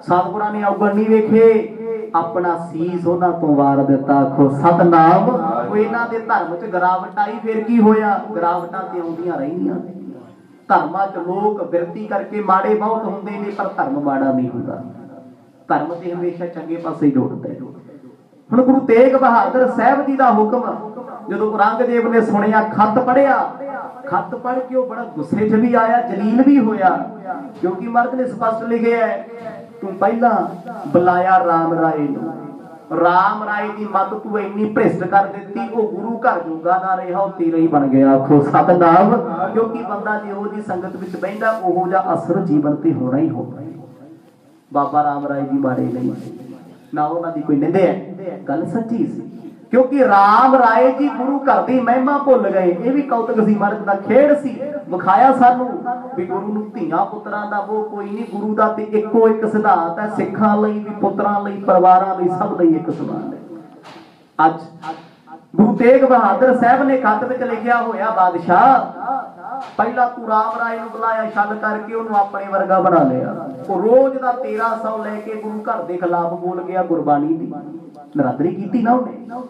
ਸਤਿਗੁਰਾਂ ਨੇ ਔਗਣ ਨਹੀਂ ਵੇਖੇ, ਆਪਣਾ ਸੀਸ ਉਹਨਾਂ ਤੋਂ ਵਾਰ ਦਿੱਤਾ। ਆਖੋ ਸਤਨਾਮ। ਉਹ ਇਹਨਾਂ ਦੇ ਧਰਮ 'ਚ ਗਿਰਾਵਟ ਆਈ, ਫਿਰ ਕੀ ਹੋਇਆ? ਗਿਰਾਵਟਾਂ ਤੇ ਆਉਂਦੀਆਂ ਰਹੀਆਂ। ਧਰਮਾਂ 'ਚ ਲੋਕ ਬਿਰਤੀ ਕਰਕੇ ਮਾੜੇ ਬਹੁਤ ਹੁੰਦੇ ਨੇ, ਪਰ ਧਰਮ ਮਾੜਾ ਨਹੀਂ ਹੁੰਦਾ। ਧਰਮ ਤੇ ਹਮੇਸ਼ਾ ਚੰਗੇ ਪਾਸੇ ਜੋੜਦਾ ਹੈ। ਹੁਣ ਗੁਰੂ ਤੇਗ ਬਹਾਦਰ ਸਾਹਿਬ ਜੀ ਦਾ ਹੁਕਮ ਜਦੋਂ ਔਰੰਗਜ਼ੇਬ ਨੇ ਸੁਣਿਆ, ਖੱਤ ਪੜ੍ਹਿਆ, ਖੱਤ ਪੜ੍ਹ ਕੇ ਉਹ ਬੜਾ ਗੁੱਸੇ 'ਚ ਵੀ ਆਇਆ, ਜਲੀਲ ਵੀ ਹੋਇਆ। ਕਿਉਂਕਿ ਮਰਦ ਨੇ ਸਪਸ਼ਟ ਲਿਖਿਆ, ਤੂੰ ਪਹਿਲਾਂ ਬੁਲਾਇਆ ਰਾਮ ਰਾਏ ਨੂੰ, ਰਾਮ ਰਾਏ ਦੀ ਮੱਤ ਤੂੰ ਇੰਨੀ ਭ੍ਰਿਸ਼ਟ ਕਰ ਦਿੱਤੀ, ਉਹ ਗੁਰੂ ਘਰ ਜੋਗਾ ਨਾ ਰਿਹਾ, ਉਹ ਤੇਰਾ ਹੀ ਬਣ ਗਿਆ। ਆਖੋ ਸਤਨਾਮ। ਕਿਉਂਕਿ ਬੰਦਾ ਜਿਹੋ ਜੀ ਸੰਗਤ ਵਿੱਚ ਬਹਿੰਦਾ, ਉਹੋ ਜਿਹਾ ਅਸਰ ਜੀਵਨ ਤੇ ਹੋਣਾ ਹੀ ਹੋਣਾ। ਬਾਬਾ ਰਾਮ ਰਾਏ ਜੀ ਮਾੜੇ ਨਹੀਂ ਨਾ, ਉਹਨਾਂ ਦੀ ਕੋਈ ਨਿੰਦਿਆ, ਗੱਲ ਸੱਚੀ ਸੀ। ਕਿਉਂਕਿ ਰਾਮ ਰਾਏ ਜੀ ਗੁਰੂ ਘਰ ਦੀ ਮਹਿਮਾ ਭੁੱਲ ਗਏ। ਇਹ ਵੀ ਕੌਤਕ ਸੀ, ਮਰਦ ਦਾ ਖੇਡ ਸੀ। ਵਿਖਾਇਆ ਸਾਨੂੰ ਵੀ ਗੁਰੂ ਨੂੰ ਧੀਆਂ ਪੁੱਤਰਾਂ ਦਾ ਉਹ ਕੋਈ ਨਹੀਂ, ਗੁਰੂ ਦਾ ਤੇ ਇੱਕੋ ਇੱਕ ਸਿਧਾਂਤ ਹੈ, ਸਿੱਖਾਂ ਲਈ ਵੀ, ਪੁੱਤਰਾਂ ਲਈ, ਪਰਿਵਾਰਾਂ ਲਈ, ਸਭ ਲਈ ਇੱਕ ਸਮਾਨ ਹੈ। ਅੱਜ ਗੁਰੂ ਤੇਗ ਬਹਾਦਰ ਸਾਹਿਬ ਨੇ ਖੱਤ ਵਿੱਚ ਲਿਖਿਆ ਹੋਇਆ, ਬਾਦਸ਼ਾਹ ਪਹਿਲਾਂ ਤੂੰ ਰਾਮ ਰਾਏ ਨੂੰ ਬੁਲਾਇਆ, ਛੱਡ ਕਰਕੇ ਉਹਨੂੰ ਆਪਣੇ ਵਰਗਾ ਬਣਾ ਲਿਆ। ਉਹ ਰੋਜ਼ ਦਾ 1300 ਲੈ ਕੇ ਗੁਰੂ ਘਰ ਦੇ ਖਿਲਾਫ ਬੋਲ ਗਿਆ, ਗੁਰਬਾਣੀ ਦੀ ਨਰਾਦਰੀ ਕੀਤੀ ਨਾ ਉਹਨੇ।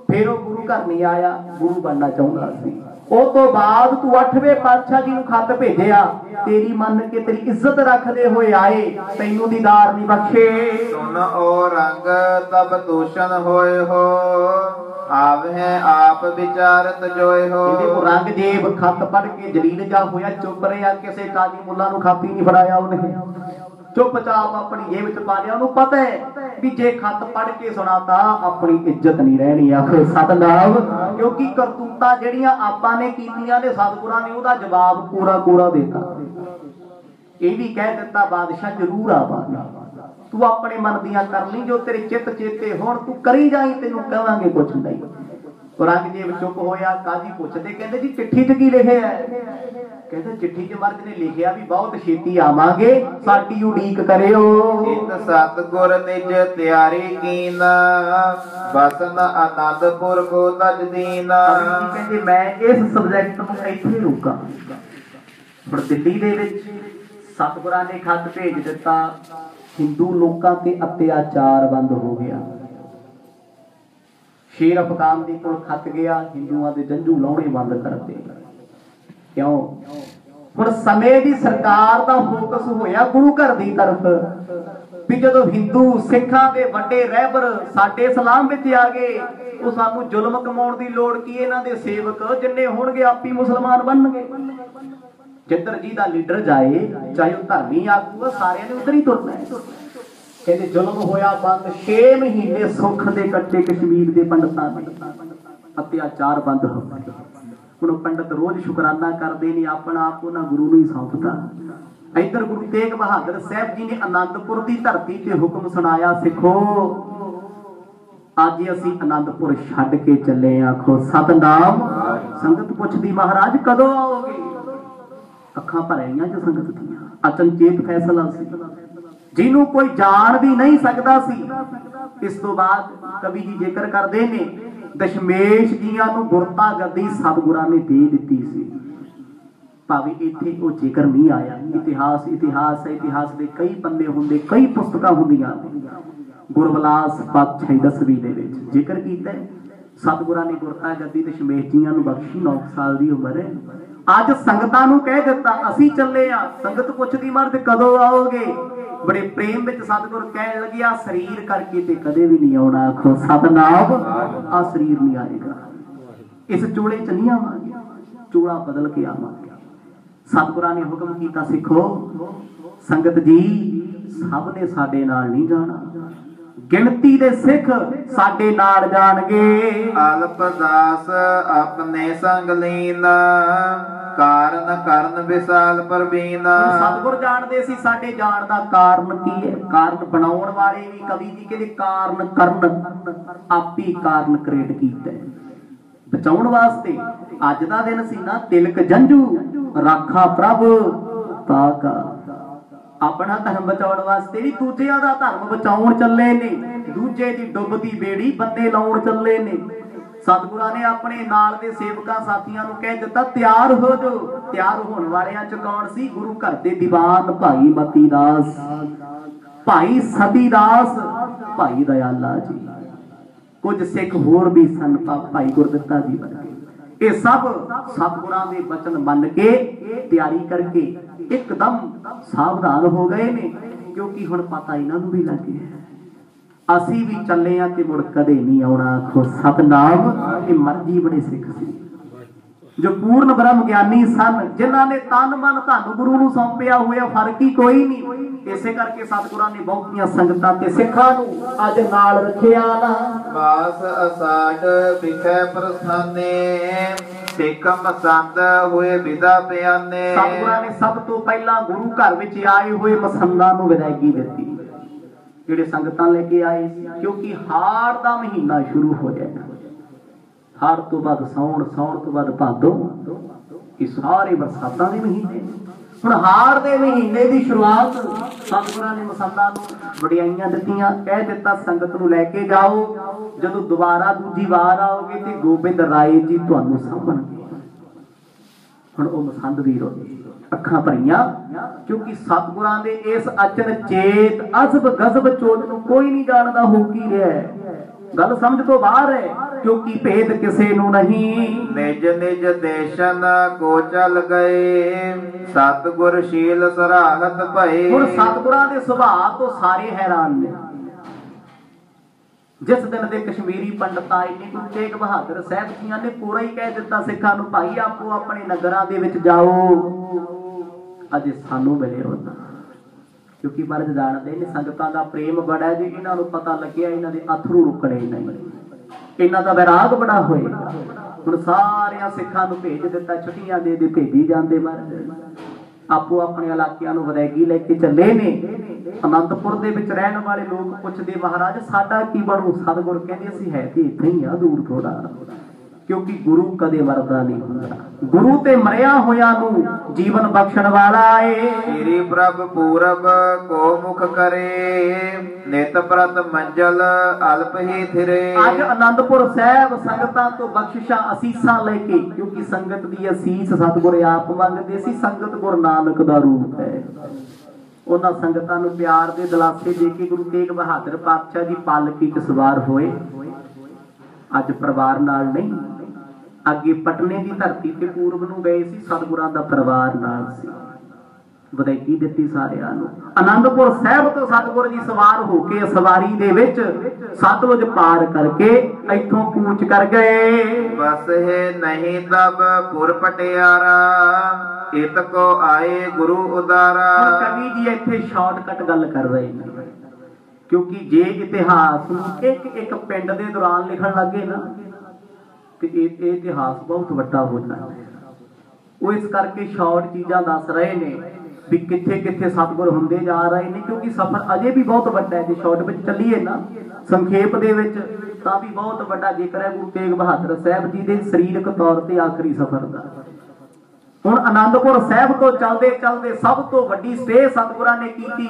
ਫਿਰ ਉਹ ਗੁਰੂ ਘਰ ਨਹੀਂ ਆਇਆ, ਗੁਰੂ ਬਣਨਾ ਚਾਹੁੰਦਾ ਸੀ। ਉਹ ਤੋਂ ਬਾਅਦ ਤੂੰ 8ਵੇਂ ਪਾਤਸ਼ਾਹ ਜੀ ਨੂੰ ਖੱਤ ਭੇਜਿਆ, ਤੇਰੀ ਮੰਨ ਕੇ ਤੇਰੀ ਇੱਜ਼ਤ ਰੱਖਦੇ ਹੋਏ ਆਏ, ਤੈਨੂੰ ਦੀਦਾਰ ਨਹੀਂ ਬਖਸ਼ੇ। ਸੁਨ ਓ ਰੰਗ ਤਬ ਦੂਸ਼ਣ ਹੋਏ ਹੋ, ਆਵਹਿ ਆਪ ਵਿਚਾਰਤ ਜੋਏ ਹੋ। ਇਹਦੇ ਔਰੰਗਜ਼ੇਬ ਖੱਤ ਪੜ੍ਹ ਕੇ ਜਲੀਲ ਜਾ ਹੋਇਆ, ਚੁੱਪ ਰਿਹਾ। ਕਿਸੇ ਕਾਜੀ ਮੁੱਲਾ ਨੂੰ ਖੱਤ ਹੀ ਨਹੀਂ ਫੜਾਇਆ ਉਹਨੇ, ਚੁੱਪਚਾਪ ਆਪਣੀ ਜੇਬ ਵਿੱਚ ਪਾ ਲਿਆ। ਉਹਨੂੰ ਪਤਾ ਹੈ ਵੀ ਜੇ ਖੱਤ ਪੜ੍ਹ ਕੇ ਸੁਣਾਤਾ ਆਪਣੀ ਇੱਜ਼ਤ ਨਹੀਂ ਰਹਿਣੀ। ਆਖੋ ਸਤਨਾਮ। ਕਿਉਂਕਿ ਕਰਤੂਤਾਂ ਜਿਹੜੀਆਂ ਆਪਾਂ ਨੇ ਕੀਤੀਆਂ ਨੇ, ਸਤਿਗੁਰਾਂ ਨੇ ਉਹਦਾ ਜਵਾਬ ਪੂਰਾ ਦਿੱਤਾ। ਇਹ ਵੀ ਕਹਿ ਦਿੱਤਾ, ਬਾਦਸ਼ਾਹ ਜ਼ਰੂਰ ਆਵਾਂਗਾ, ਤੂੰ ਆਪਣੇ ਮਨ ਦੀਆਂ ਕਰ ਲਈ, ਜੋ ਤੇਰੇ ਚਿੱਤ ਚੇਤੇ ਹੁਣ ਤੂੰ ਕਰੀ ਜਾਈ, ਤੈਨੂੰ ਕਹਾਂਗੇ ਕੁਛ ਨਹੀਂ। ਔਰੰਗਜ਼ੇਬ ਚੁੱਪ ਹੋਇਆ। ਕਾਜੀ ਪੁੱਛਦੇ, ਕਹਿੰਦੇ ਜੀ ਚਿੱਠੀ 'ਚ ਕੀ ਲਿਖਿਆ ਹੈ? ਕਹਿੰਦੇ ਚਿੱਠੀ 'ਚ ਮਰਦ ਨੇ ਲਿਖਿਆ ਵੀ ਬਹੁਤ ਛੇਤੀ ਆਵਾਂਗੇ, ਸਾਡੀ ਉਡੀਕ ਕਰਿਓ। ਇਤ ਸਤਿਗੁਰ ਨਿਜ ਤਿਆਰੀ ਕੀਨ, ਬਸਨ ਆਨੰਦਪੁਰ ਕੋ ਤਜਦੀਨ। ਕਹਿੰਦੇ ਮੈਂ ਇਸ ਸਬਜੈਕਟ ਨੂੰ ਇੱਥੇ ਰੋਕਾਂ। ਹੁਣ ਦਿੱਲੀ ਦੇ ਵਿੱਚ ਸਤਿਗੁਰਾਂ ਨੇ ਖੱਤ ਭੇਜ ਦਿੱਤਾ, ਹਿੰਦੂ ਲੋਕਾਂ ਤੇ ਅਤਿਆਚਾਰ ਬੰਦ ਹੋ ਗਿਆ। ਸ਼ੇਰ ਅਫਗਾਨ ਦੇ ਕੋਲ ਖੱਤ ਗਿਆ, ਹਿੰਦੂਆਂ ਦੇ ਜੰਝੂ ਲਾਉਣੇ ਬੰਦ ਕਰਤੇ। ਕਿਉਂ? ਹੁਣ ਸਮੇਂ ਦੀ ਸਰਕਾਰ ਦਾ ਫੋਕਸ ਹੋਇਆ ਗੁਰੂ ਘਰ ਦੀ ਤਰਫ, ਵੀ ਜਦੋਂ ਹਿੰਦੂ ਸਿੱਖਾਂ ਦੇ ਵੱਡੇ ਰਹਿਬਰ ਸਾਡੇ ਇਸਲਾਮ ਵਿੱਚ ਆ ਗਏ, ਉਹ ਸਾਨੂੰ ਜ਼ੁਲਮ ਕਮਾਉਣ ਦੀ ਲੋੜ ਕੀ? ਇਹਨਾਂ ਦੇ ਸੇਵਕ ਜਿੰਨੇ ਹੋਣਗੇ ਆਪੀ ਮੁਸਲਮਾਨ ਬਣਨਗੇ। ਜਿੱਧਰ ਜੀ ਦਾ ਲੀਡਰ ਜਾਏ, ਚਾਹੇ ਉਹ ਧਰਮੀ ਆਗੂ, ਸਾਰਿਆਂ ਨੇ ਉਧਰ ਹੀ ਤੁਰਨਾ ਹੈ। ਕਹਿੰਦੇ ਜ਼ੁਲਮ ਹੋਇਆ ਬੰਦ। 6 ਮਹੀਨੇ ਸੁੱਖ ਦੇ ਕੱਟੇ ਕਸ਼ਮੀਰ ਦੇ ਪੰਡਤਾਂ ਨੇ, ਅਤਿਆਚਾਰ ਬੰਦ ਹੋ ਗਏ। ਹੁਣ ਪੰਡਤ ਰੋਜ਼ ਸ਼ੁਕਰਾਨਾ ਕਰਦੇ ਨੇ, ਆਪਣਾ ਆਪ ਉਹਨਾਂ ਗੁਰੂ ਨੂੰ ਹੀ ਸੌਂਪਦਾ। इधर गुरु तेग बहादुर साहब जी ने आनंदपुर की धरती से हुक्म सुनाया, सिखो अज असी आनंदपुर छड्ड के चले। आखो सतनाम। संगत पुछदी महाराज कदों आओगे? अखां भरियां जो संगत दियां। अचनचेत फैसला सी, जिन्हों कोई जान भी नहीं सकता सी। इस तो बाद कवि जी जिक्र करते ने दशमेश जियां नूं गुरता गद्दी सतगुरां ने दे दित्ती सी। भावें इत्थे वो जिक्र नहीं आया। इतिहास इतिहास है, इतिहास के कई पन्ने होंदे, कई पुस्तकां हुंदियां। गुरबलास पातशाही 10वीं दे विच जिक्र कीता सतगुरां ने गुरता गद्दी दशमेश जियां नूं बख्शी 9 साल की उम्र है। अज संगतां नूं कह दिता असीं चले आ। संगत पुछदी मर्द कदों आओगे? बड़े प्रेम विच सतगुर कहण लगिया शरीर करके ते कदे भी नहीं आउणा। आखो सतनाम। आ शरीर नहीं आएगा, इस चोले च नहीं आवांगे, चोला बदल के आवांगे। सतगुरां ने हुक्म कीता, सिखो संगत जी सब ने साडे नाल नहीं जाना, गिनती दे सिख साडे नाल जाणगे। अल्पदास अपने संग लीना, कारण करन विशाल परवीना। सतगुर जानदे सी साडे जाण दा कारण की है। कारण बनाउण वाले भी कवि जी कहते कारण करन, आपी कारण क्रिएट कीता बचाउण वास्ते। अज दा दिन सी ना, तिलक जंजू राखा प्रभ ताका। अपना धर्म बचाउण वास्ते भी दूजिਆਂ ਦਾ धर्म बचाउण चले ने, दूजे दी डुबदी बेड़ी बंदे लाउण चले ने। सतगुरां ने अपने नाल दे सेवकां साथियां नूं कह दिता तैयार हो जाओ। तैयार होण वालियां च कौन सी? गुरु घर दे दीवान भाई मती दास, भाई सती दास, भाई दयाला जी, कुछ सिख होर भी सन, भाई गुरदित्ता जी वर्गे। ये सब सतगुरां दे वचन मन के तैयारी करके एकदम सावधान हो गए ने, क्योंकि हुण पता इन्हां नूं भी लग गया असी भी चले आ ते मुड़ कदे नहीं आउणा। आखो सतनाम। ये मर्जी बड़े सिख सी जो पूर्ण ब्रह्म ज्ञानी सन, जिन्हां ने तन मन धन गुरु नूं सौंपिया होया, फर्क ही कोई नहीं। इसे करके सतगुरां ने बहुतियां संगतां ते सिखां नूं अज नाल रखिया ना। मास असाड विखै प्रस्थाने, सिखम संद होए विदा पियाने। सतगुरां ने सब तो पहला गुरु घर विच आए हुए मसंदां नूं विदायगी दित्ती, ਜਿਹੜੇ ਸੰਗਤਾਂ ਲੈ ਕੇ ਆਏ, क्योंकि हाड़ ਦਾ महीना शुरू हो जाएगा। हाड़ तो बाद साउण, साउण तो बाद भादो, ये सारे बरसातां दे महीने। हुण हाड़ दे महीने दी शुरुआत सतगुरां ने मसंदां नूं वडियाईयां दित्तियां, कह दित्ता संगत नूं लैके जाओ, जदों दुबारा दूजी वार आओगे ते गोबिंद राय जी तुहानूं साਂਭਣਗੇ। हुण ओह मसंद वीर होए अखां भरियां, क्योंकि सतगुरां दे इस अचन चेत अजब गजब चोट नूं कोई नहीं जानदा हो की रहा है। गल समझ तो बाहर है, क्योंकि भेद किसे नूं नहीं। निज निज देशन को चल गए, सतगुर शील सराहत भए। हुण सतगुरां दे सुभाਅ तो सारे हैरान ने। जिस दिन दे कश्मीरी पंडित आए ने, गुरु तेग बहादुर साहब जी ने पूरा ही कह दिता सिखां नूं, भाई आपो अपने नगरां दे विच जाओ, अजे सानू मिले होता। क्योंकि मर्द जानते ने संगतां दा प्रेम बड़ा है जी, इन्हां नूं पता लग्या इन्हां दे अथरू रुकणे नहीं, इन्हां दा वैराग बड़ा होएगा। हुण सारियां सिखां नूं भेज दिता, छुट्टियां दे दे भेजी जांदे, मर्द आपो अपने इलाकिਆਂ ਨੂੰ विदायगी लेके चले ने। आनंदपुर ਦੇ ਵਿੱਚ ਰਹਿਣ वाले लोग ਪੁੱਛਦੇ महाराज साडा की ਬਣੂ? सतगुर कहंदे ਅਸੀਂ है ते इत्थे ही आ, दूर थोड़ा, क्योंकि गुरु कदे मरदा नहीं हुंदा। गुरु ते मरिया होया नूं जीवन बख्शण वाला है। श्री प्रभ पूरब को मुख करे, नित प्रत मंजल अल्प ही थिरे। आज आनंदपुर साहब संगतां तो बख्शिशां असीसां लेके, क्योंकि संगत दी असीस सतगुर आप मंगदे सी, संगत गुरु नानक दा रूप है। उन्हां संगतां नूं प्यार दे दिलासे दे के गुरु तेग बहादुर पातशाह जी पालकी च सवार होए। अज परिवार नाल नहीं, अगे पटने की धरती ते पूरब नूं गए सी, सतगुरां दा परिवार नाल सी। विदायगी दित्ती सारियां नूं। आनंदपुर साहब तो सतगुर जी सवार होके सवारी दे विच सतलुज पार करके इत्थों कूच कर गए। बस है नहीं तब पुर पटियारा, इत को आए गुरु उदारा। कवि जी इत्थे शॉर्टकट गल कर रहे हैं, क्योंकि जे इतिहास एक एक पिंड दे दौरान लिखण लगे ना तो इतिहास बहुत वड्डा हो जाता है। वो इस करके शॉर्ट चीज़ां दस रहे ने। भी किथे किथे सतगुर हुंदे जा रहे हैं, क्योंकि सफर अजे भी बहुत वड्डा है। जे शॉर्ट विच चलीए ना संखेप दे विच तां भी बहुत वड्डा जिक्र है गुरु तेग बहादुर साहब जी दे सरीरक तौर ते आखिरी सफर दा। हुण आनंदपुर साहब तो चलदे चलदे सब तो वड्डी स्टे सतगुरां ने कीती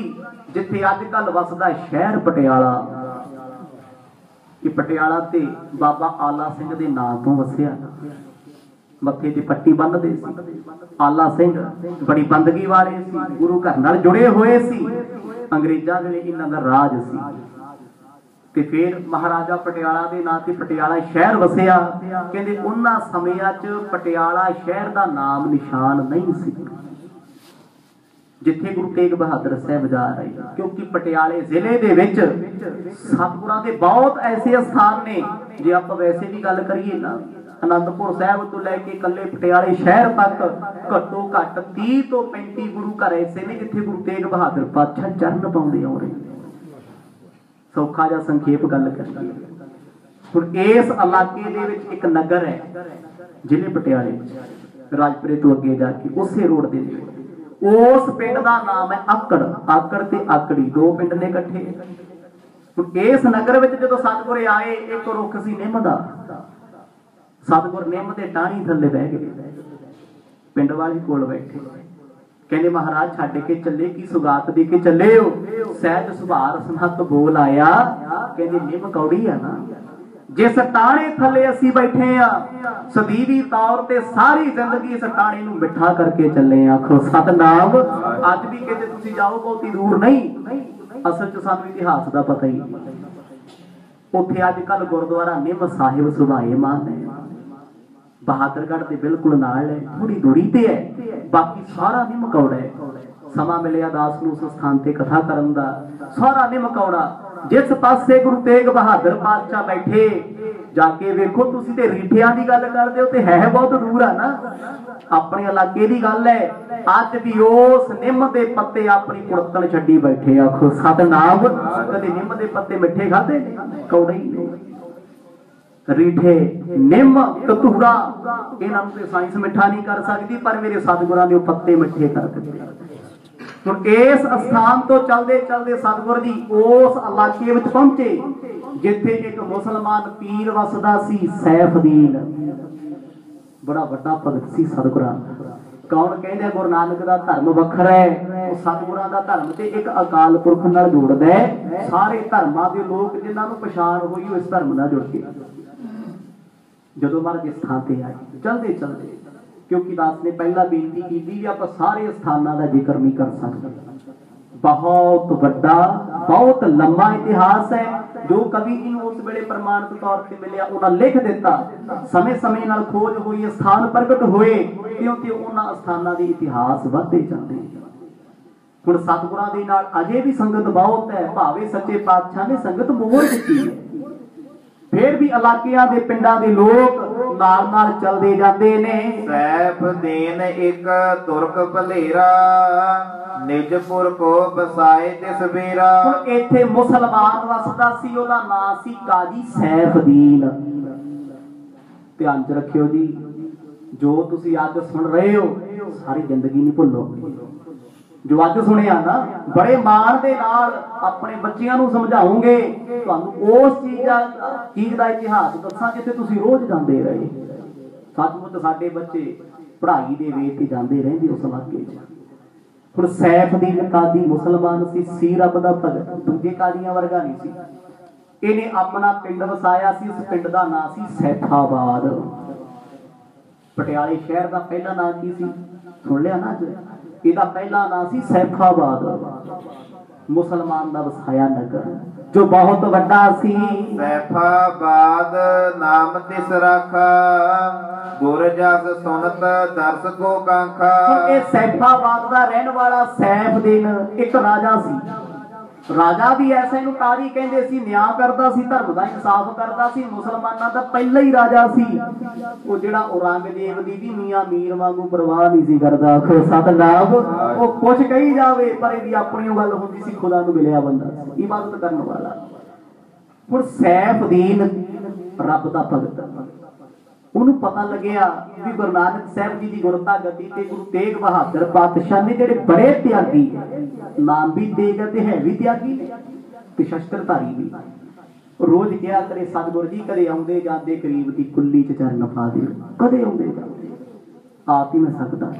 जिथे अजकल वसदा शहर पटियाला। कि पटियाला ते बाबा आला सिंह दे नाम तो वसिया। मत्थे ते पट्टी बन्नदे सी। आला सिंह बड़ी बंदगी वाले सी, गुरु घर नाल जुड़े हुए सी। अंग्रेजां वेले इन्हां दा राज सी ते फिर महाराजा पटियाला दे नाम ते पटियाला शहर वसिया। कहंदे उन्हां समयां च पटियाला शहर दा नाम निशान नहीं सी जिथे गुरु तेग बहादुर साहब जा रहे, क्योंकि पटियाले जिले दे विच सतगुरां दे बहुत ऐसे स्थान ने। जे आप वैसे भी गल करिए ना आनंदपुर साहब तो लैके कल्ले पटियाले शहर तक घट्टो घट 30 तो 35 गुरु घर ऐसे ने जिथे गुरु तेग बहादुर पातशाह चरण पाउंदे आ रहे। सौखा जा संखेप गल करिए। हुण इस इलाके दे विच एक नगर है जिले पटियाले राजपुरे तो अगे जाके उसे रोड दे उस पिंड का नाम है आकड़। आकड़ ते आकड़ी दो पिंड ने इकट्ठे। हुण इस नगर विच जदों सतगुर आए एक रुख सी निम दा। सतगुर निम दे टाणी थल्ले बह गए, पिंड वाले कोल बैठे। कहंदे महाराज छड्ड के चले की सुगात दे के चले हो? सहज सुभार सनहत बोल आया। कहंदे निम कौड़ी है ना, जिस टाणे थले असी बैठे आ सदीवी तौर ते सारी जिंदगी इस टाणे नूं मिठा करके चले। आखो सतनाम। अज भी कहते तुसीं जाओ बहुती दूर नहीं, असल च सानूं इतिहास दा पता ही। उत्थे अजकल गुरुद्वारा निम साहिब सुभाएमान है, बहादुरगढ़ दे बिल्कुल नाल है, थोड़ी दूरी ते है। बाकी सारा निम कौड़ा है। समा मिलिया दास नूं उस स्थान ते कथा करन दा। सारा निम कौड़ा। जिस पासे गुरु तेग बहादुर पातशाह बैठे जाके वेखो तुसीं ते रीठियां दी गल करदे हो ते है बहुत दूर है ना, अपने इलाके दी गल है। अज भी उस निम दे पत्ते अपनी कुड़तन छड्डी बैठे। आखो सतनाम। कदे निम दे पत्ते मिठे खाधे? कौड़े ही ने। रीठे निम कतूरा इन्हां नूं ते साइंस मिठा नहीं कर सकती, पर मेरे सतगुरां दे पत्ते मिठे कर दिते। हुण इस स्थान तो चलदे चलदे सतगुर जी उस इलाके विच पहुंचे जिथे एक मुसलमान पीर वसदा सी सैफदीन। बड़ा वड्डा भगत सी सतगुरां। कौन कहंदे गुरु नानक दा धर्म वखरा है, सतगुरां दा धर्म ते एक अकाल पुरख नाल जुड़दा है। सारे धर्मां दे लोक जिन्हां नूं पछाण होई इस धर्म नाल जुड़ के जदों महाराज इस स्थान ते आए चलदे चलदे, क्योंकि दास ने पहला बेनती की थी आप सारे स्थानों का जिक्र नहीं कर सकते। बहुत बड़ा बहुत लंबा इतिहास है जो कवि इन उस वेले प्रमाणित तौर पर मिले उन्हें लिख दिता। समय समय नाल खोज हुई, स्थान प्रगट हुए, क्योंकि उन्होंने स्थानों के इतिहास बढ़ते जाते। हुण सतगुरां दे नाल अजे भी संगत बहुत है, भावे सच्चे पातशाह ने संगत मोर दी है। फिर भी इलाकियां दे पिंडां दे लोक नाल नाल चलदे जांदे ने। सैफ दीन एक तुर्क भलेरा निजपुर को बसाए तिस बेरा। हुण इत्थे मुसलमान वसदा सी, ओदा नाम सी काजी सैफदीन। ध्यान च रखियो जी, जो तुसीं अज सुन रहे हो सारी जिंदगी नहीं भुल्लोगे। जो अज सुनिया ना बड़े मान दे नाल अपने बच्चियां नूं समझाओगे, तुहानूं उस चीज दा इतिहास दसां जिथे तुसीं रोज जांदे रहे। सचमुच साडे बच्चे पढ़ाई दे वे ते जांदे रहिंदे उस इलाके च। हुण सैफदीन कादी मुसलमान सी रब दा भगत, दूजे कादियां वर्गा नहीं सी। इहने अपना पिंड वसाया सी, उस पिंड दा नाम सी सैफाबाद। पटियाले शहर दा पहला नाम की सी? सुन लिया ना अज? इहदा पहला नाम सी सैफाबाद, मुसलमान दा वसाया नगर जो बहुत वड्डा सी। सैफाबाद नाम तिस राखा गुर जस सुनत दर्श को कांखा। ये सैफाबाद दा रहन वाला सैफदीन एक राजा सी। राजा भी ऐसा इनू कारी कहंदे सी, न्याय करदा सी, धर्म दा इंसाफ करदा सी, मुसलमानां दा पहला ही राजा सी। वो जिहड़ा औरंगजेब दी भी मियां मीर वांगू परवाह नहीं सी करदा। सतनाम। वो कुछ कही जावे पर इहदी अपनी गल हुंदी सी, खुदा नूं मिलिया बंदा इबादत करन वाला। हुण सैफदीन रब दा भगत ਉਹਨੂੰ ਪਤਾ ਲੱਗਿਆ ਵੀ ਗੁਰੂ ਨਾਨਕ ਸਾਹਿਬ ਜੀ ਦੀ ਗੁਰਤਾ ਗੱਦੀ ਤੇ ਗੁਰੂ ਤੇਗ ਬਹਾਦਰ ਪਾਤਸ਼ਾਹ ਨੇ ਜਿਹੜੇ ਬੜੇ ਤਿਆਗੀ ਨਾਮ ਵੀ ਤੇਗ ਤੇ ਹੈ ਵੀ ਤਿਆਗੀ ਤੇ ਸ਼ਸਤਰਧਾਰੀ ਵੀ ਰੋਜ਼ ਕਿਹਾ ਕਰੇ ਸਤਿਗੁਰ ਜੀ ਕਦੇ ਆਉਂਦੇ ਜਾਂਦੇ ਕਰੀਬ ਦੀ ਕੁੱਲੀ ਚ ਚਰਨ ਪਾ ਦੇ ਕਦੇ ਆਉਂਦੇ ਜਾਂਦੇ ਆਪ ਹੀ ਮੈਂ ਸਕਦਾ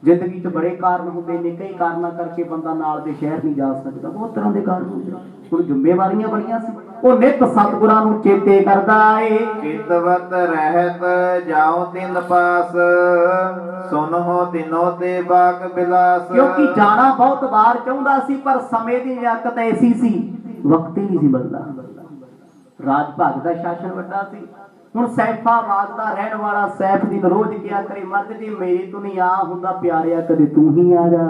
ਜ਼ਿੰਦਗੀ ਚ ਬੜੇ ਕਾਰਨ ਹੁੰਦੇ ਨੇ ਕਈ ਕਾਰਨਾਂ ਕਰਕੇ ਬੰਦਾ ਨਾਲ ਦੇ ਸ਼ਹਿਰ ਨਹੀਂ ਜਾ ਸਕਦਾ ਬਹੁਤ ਤਰ੍ਹਾਂ ਦੇ ਕਾਰਨ ਹੁੰਦੇ ਹੁਣ ਜ਼ਿੰਮੇਵਾਰੀਆਂ ਬੜੀਆਂ ਸੀ ਉਹ ਨਿਤ ਸਤਿਗੁਰਾਂ ਨੂੰ ਚੇਤੇ ਕਰਦਾ ਏ ਚਿਤਵਤ ਰਹਿਤ ਜਾਉ ਤਿੰਨ ਪਾਸ ਸੁਨਹੁ ਤਿਨੋ ਤੇ ਬਾਗ ਬਿਲਾਸ ਕਿਉਂਕਿ ਜਾਣਾ ਬਹੁਤ ਵਾਰ ਚਾਹੁੰਦਾ ਸੀ ਪਰ ਸਮੇਂ ਦੀ ਲਿਆਕਤ ਐਸੀ ਸੀ ਵਕਤ ਹੀ ਨਹੀਂ ਸੀ ਮਿਲਦਾ ਰਾਜ ਭਾਗ ਦਾ ਸ਼ਾਸਨ ਵੱਡਾ ਸੀ ਹੁਣ ਸੈਫਾਬਾਦ ਦਾ ਰਹਿਣ ਵਾਲਾ ਸੈਫਦੀਨ ਰੋਜ਼ ਕਿਹਾ ਕਰੇ ਮਰਦ ਜੀ ਮੇਰੀ ਤੋਂ ਨਹੀਂ ਆ ਹੁੰਦਾ ਪਿਆਰਿਆ ਕਦੇ ਤੂੰ ਹੀ ਆ ਜਾ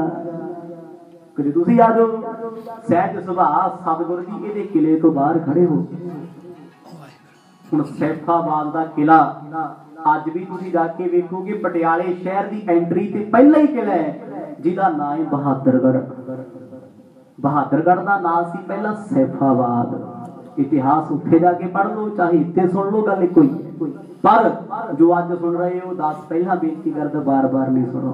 ਕਦੇ ਤੁਸੀਂ ਆ ਜਾਓ ਸਹਿਜ ਸੁਭਾਅ ਸਤਿਗੁਰੂ ਜੀ ਇਹਦੇ ਕਿਲੇ ਤੋਂ ਬਾਹਰ ਖੜੇ ਹੋ ਹੁਣ ਸੈਫਾਬਾਦ ਦਾ ਕਿਲਾ ਅੱਜ ਵੀ ਤੁਸੀਂ ਜਾ ਕੇ ਵੇਖੋਗੇ ਪਟਿਆਲੇ ਸ਼ਹਿਰ ਦੀ ਐਂਟਰੀ ਤੇ ਪਹਿਲਾ ਹੀ ਕਿਲਾ ਹੈ ਜਿਹਦਾ ਨਾਮ ਹੈ ਬਹਾਦਰਗੜ੍ਹ ਬਹਾਦਰਗੜ੍ਹ ਦਾ ਨਾਮ ਸੀ ਪਹਿਲਾਂ ਸੈਫਾਬਾਦ इतिहास उत्थे जाके पढ़ लो चाहे इतने सुन लो गल कोई पर जो आज सुन रहे हो दास पहला बेनती करते बार बार नहीं सुनो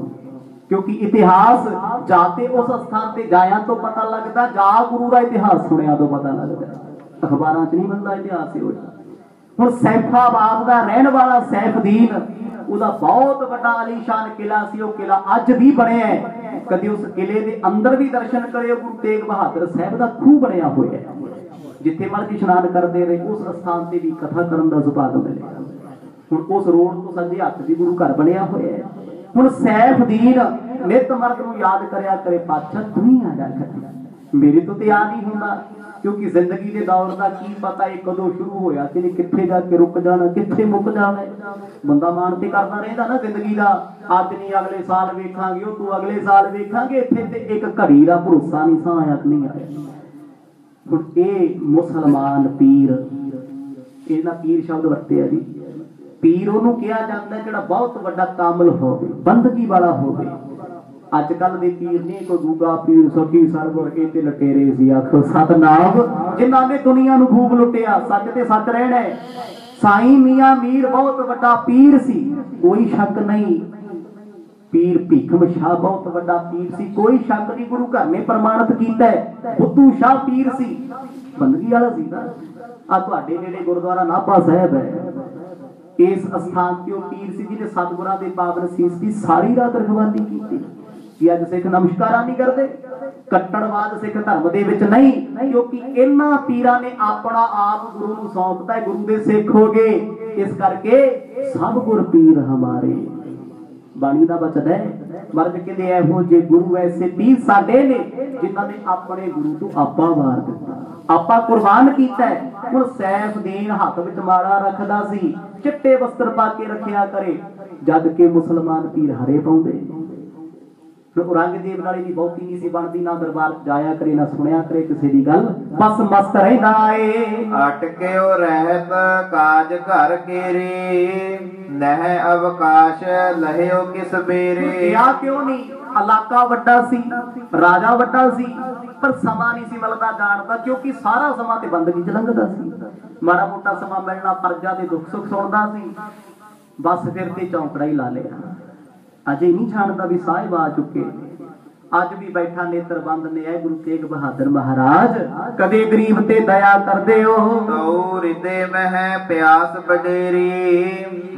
क्योंकि इतिहास जाते उस स्थान पे जाया तो पता लगता जा गुरु का इतिहास सुनिया तो पता लगता अखबारों च नहीं मिलता इतिहास हुण सैफाबाद का रहने वाला सैफदीन ਉਹਦਾ बहुत बड़ा आलीशान किला सी ਉਹ किला ਅੱਜ भी ਬਣਿਆ ਹੈ ਕਦੇ ਉਸ किले ਦੇ ਅੰਦਰ ਵੀ ਦਰਸ਼ਨ ਕਰਿਓ ਗੁਰੂ ਤੇਗ ਬਹਾਦਰ ਸਾਹਿਬ ਦਾ ਖੂਹ ਬਣਿਆ ਹੋਇਆ ਹੈ ਜਿੱਥੇ ਮਰਜੀ ਇਸ਼ਨਾਨ ਕਰਦੇ ਰਹੇ ਉਸ ਸਥਾਨ ਤੇ ਵੀ ਕਥਾ ਕਰਨ ਦਾ ਸੁਭਾਗ ਮਿਲਿਆ ਹੁਣ ਉਸ ਰੋਡ ਤੋਂ ਸੱਜੇ ਹੱਥ ਦੀ ਗੁਰੂ ਘਰ ਬਣਿਆ ਹੋਇਆ ਹੈ ਹੁਣ ਸੈਫਦੀਨ ਨਿਤ ਮਰਦ ਨੂੰ ਯਾਦ ਕਰਿਆ ਕਰੇ ਪਾਤਸ਼ਾਹ ਤੂੰ ਹੀ ਆ ਜਾ ਕਰ ਮੇਰੇ ਤੋਂ ਤੇ ਆ ਨਹੀਂ ਹੁੰਦਾ ਕਿਉਂਕਿ ਜ਼ਿੰਦਗੀ ਦੇ ਦੌਰ ਦਾ ਕੀ ਪਤਾ ਇਹ ਕਦੋਂ ਸ਼ੁਰੂ ਹੋਇਆ ਤੇ ਕਿੱਥੇ ਜਾ ਕੇ ਰੁਕ ਜਾਣਾ ਕਿੱਥੇ ਮੁੱਕ ਜਾਣਾ ਬੰਦਾ ਮਾਣ ਤੇ ਕਰਦਾ ਰਹਿੰਦਾ ਨਾ ਜ਼ਿੰਦਗੀ ਦਾ ਅੱਜ ਨਹੀਂ ਅਗਲੇ ਸਾਲ ਵੇਖਾਂਗੇ ਉਹ ਤੂੰ ਅਗਲੇ ਸਾਲ ਵੇਖਾਂਗੇ ਇੱਥੇ ਤੇ ਇੱਕ ਘੜੀ ਦਾ ਭਰੋਸਾ ਨਹੀਂ ਸਾਂ ਆਇਆ ਨਹੀਂ ਆਇਆ ਹੁਣ ਇਹ ਮੁਸਲਮਾਨ ਪੀਰ ਇਹਨਾਂ ਪੀਰ ਸ਼ਬਦ ਵਰਤਿਆ ਜੀ ਪੀਰ ਉਹਨੂੰ ਕਿਹਾ ਜਾਂਦਾ ਜਿਹੜਾ ਬਹੁਤ ਵੱਡਾ ਕਾਮਲ ਹੋਵੇ ਬੰਦਗੀ ਵਾਲਾ ਹੋਵੇ ਅੱਜ ਕੱਲ ਦੇ ਪੀਰ ਨੇ ਕੋਈ ਦੂਗਾ ਪੀਰ ਸਖੀ ਸਰਵਰ ਇਹ ਤੇ ਲਟੇਰੇ ਸੀ ਆਖੋ ਸਤਨਾਮ ਜਿਨ੍ਹਾਂ ਨੇ ਦੁਨੀਆ ਨੂੰ ਖੂਬ ਲੁੱਟਿਆ ਸੱਚ ਤੇ ਸੱਚ ਰਹਿਣਾ ਸਾਈਂ ਮੀਆਂ ਮੀਰ ਬਹੁਤ ਵੱਡਾ ਪੀਰ ਸੀ ਕੋਈ ਸ਼ੱਕ ਨਹੀਂ पीर भीखम शाह बहुत बड़ा पीर सी कोई शक नहीं गुरु घर ने प्रमाणित किया है बुद्धू शाह पीर सी बंदगी वाला सी ना आ तुहाडे नेड़े गुरुद्वारा नाभा साहिब है इस स्थान ते ओ पीर सी जिहने सतगुरां दे पावन सीस की सारी रात रखवाली की कि अज सिख नमस्कारा नहीं करते कट्टड़वाद सिख धर्म दे विच नहीं क्योंकि इन्हां पीरां ने अपना आप गुरु नूं सौंपता है गुरु दे सिख हो गए इस करके सब गुर पीर हमारे बाणी दा बचदा है मर्द कहते एहो जे गुरु ऐसे पीर साडे ने जिन्हां ने अपने गुरु तो आपा वार दिता आपा कुर्बान कीता है हुण सैफदीन हाथ विच माड़ा रखदा सी चिट्टे वस्त्र पा के रखिया करे जद के मुसलमान पीर हरे पाउंदे औरंगजेब नाले दी बहुती नहीं सी बनदी ना दरबार जाया करे ना सुनिया करे किसी दी गल बस मस्त रहंदा ए अटके ओ रहत काज घर केरे नह अवकाश लहियो किस बेरे या क्यों नहीं इलाका वड्डा सी राजा वड्डा सी पर समा नहीं सी मिलदा जानदा क्योंकि सारा समा ते बंदगी च लंघदा सी माड़ा मोटा समा मिलना प्रजा दे दुख सुख सुनदा सी बस फिर ते चौंकड़ा ही ला लिया अजे नहीं जानता भी साहिब आ चुके अज भी बैठा नेत्र बंद ने है गुरु तेग बहादुर महाराज कदे गरीब ते दया कर दे हो हृदय में है प्यास बडेरी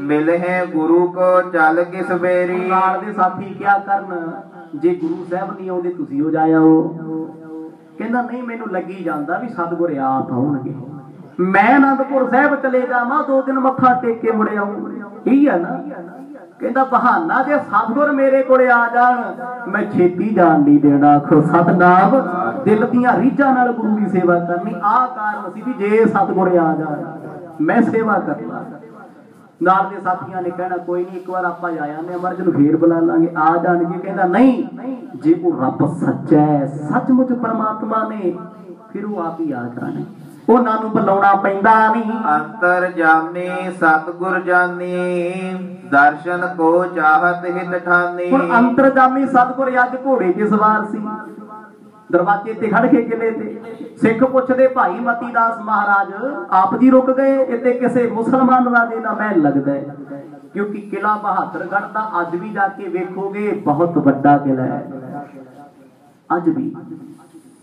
मिल है गुरु को चल किस बेरी नाल दे साथी क्या करन जे गुरु साहब नहीं आउंदे तुसी हो जाया हो कहंदा नहीं मैनू लगी जांदा भी सतगुर आप आउणगे मैं आनंदपुर साहब चले जावां 2 दिन मत्था टेक के मुड़े आऊं यही है ना कहता बहाना जे सतगुर मेरे कोले आ जान मैं छेती जान नहीं देना आखो सतनाम दिल दियां रीझां नाल गुरु की सेवा करनी आ कारण सी भी जे सतगुर आ जान मैं सेवा करना नाल दे साथियां ने कहना कोई नहीं एक बार आपां जा आने अमरज नूं फेर बुला लांगे आ जाणगे कहंदा नहीं जे वो रब सच्चा है सचमुच परमात्मा ने फिर वो आप ही आ जाने ਉਹਨਾਂ ਨੂੰ ਬੁਲਾਉਣਾ ਪੈਂਦਾ ਨਹੀਂ ਅੰਤਰ ਜਾਮੀ ਸਤਿਗੁਰ ਜਾਨੀ ਦਰਸ਼ਨ ਕੋ ਚਾਹਤ ਹਿਤ ਠਾਨੀ ਹੁਣ ਅੰਤਰ ਜਾਮੀ ਸਤਿਗੁਰ ਅੱਜ ਘੋੜੇ ਤੇ ਸਵਾਰ ਸੀ दरवाजे ते खड़ के किले ते सिख पुछदे भाई मती दास महाराज आप जी रुक गए, इत्ते किसे मुसलमान राजे दा महल लगदा है। क्योंकि किला बहादुरगढ़ दा अज भी जाके वेखोगे बहुत बड़ा किला है, अज भी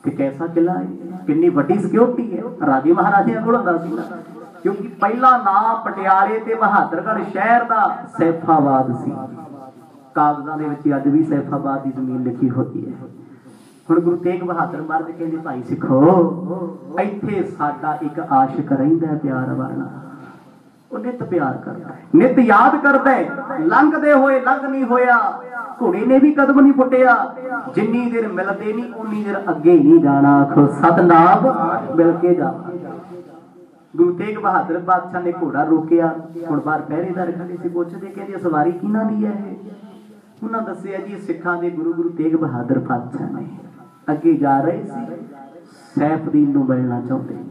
कि कैसा किला है, कितनी वड्डी सिक्योरिटी है, राजे महाराजे कोल हुंदा सी। क्योंकि पहला नाम पटियाले ते बहादुरगढ़ शहर दा सैफाबाद सी, कागजां दे विच अज भी सैफाबाद दी जमीन लिखी होती है। हुण गुरु तेग बहादुर महाराज कहंदे भाई सिखो इत्थे साडा एक आशिक रहिंदा है प्यार वाला, ਉਹ ਨਿਤ ਪਿਆਰ ਕਰਦਾ ਹੈ, ਨਿਤ याद करता है, लंघदे होए लंघ नहीं होया, घोड़े ने भी कदम नहीं पुटिया, जिन्नी देर मिलते नहीं उन्नी देर अगे नहीं जाना, आखो सतनाम मिल के जा। गुरु तेग बहादुर पातशाह ने घोड़ा रोकिया, हुण बाहर पहरेदार खड़े सी, पुछदे कहंदे सवारी किहनां दी है ਇਹ? उन्हां दस्सिया जी सिखां दे गुरु तेग बहादुर पातशाह ने अगे जा रहे सी, सैफदीन नूं मिलना चाहुंदे ने।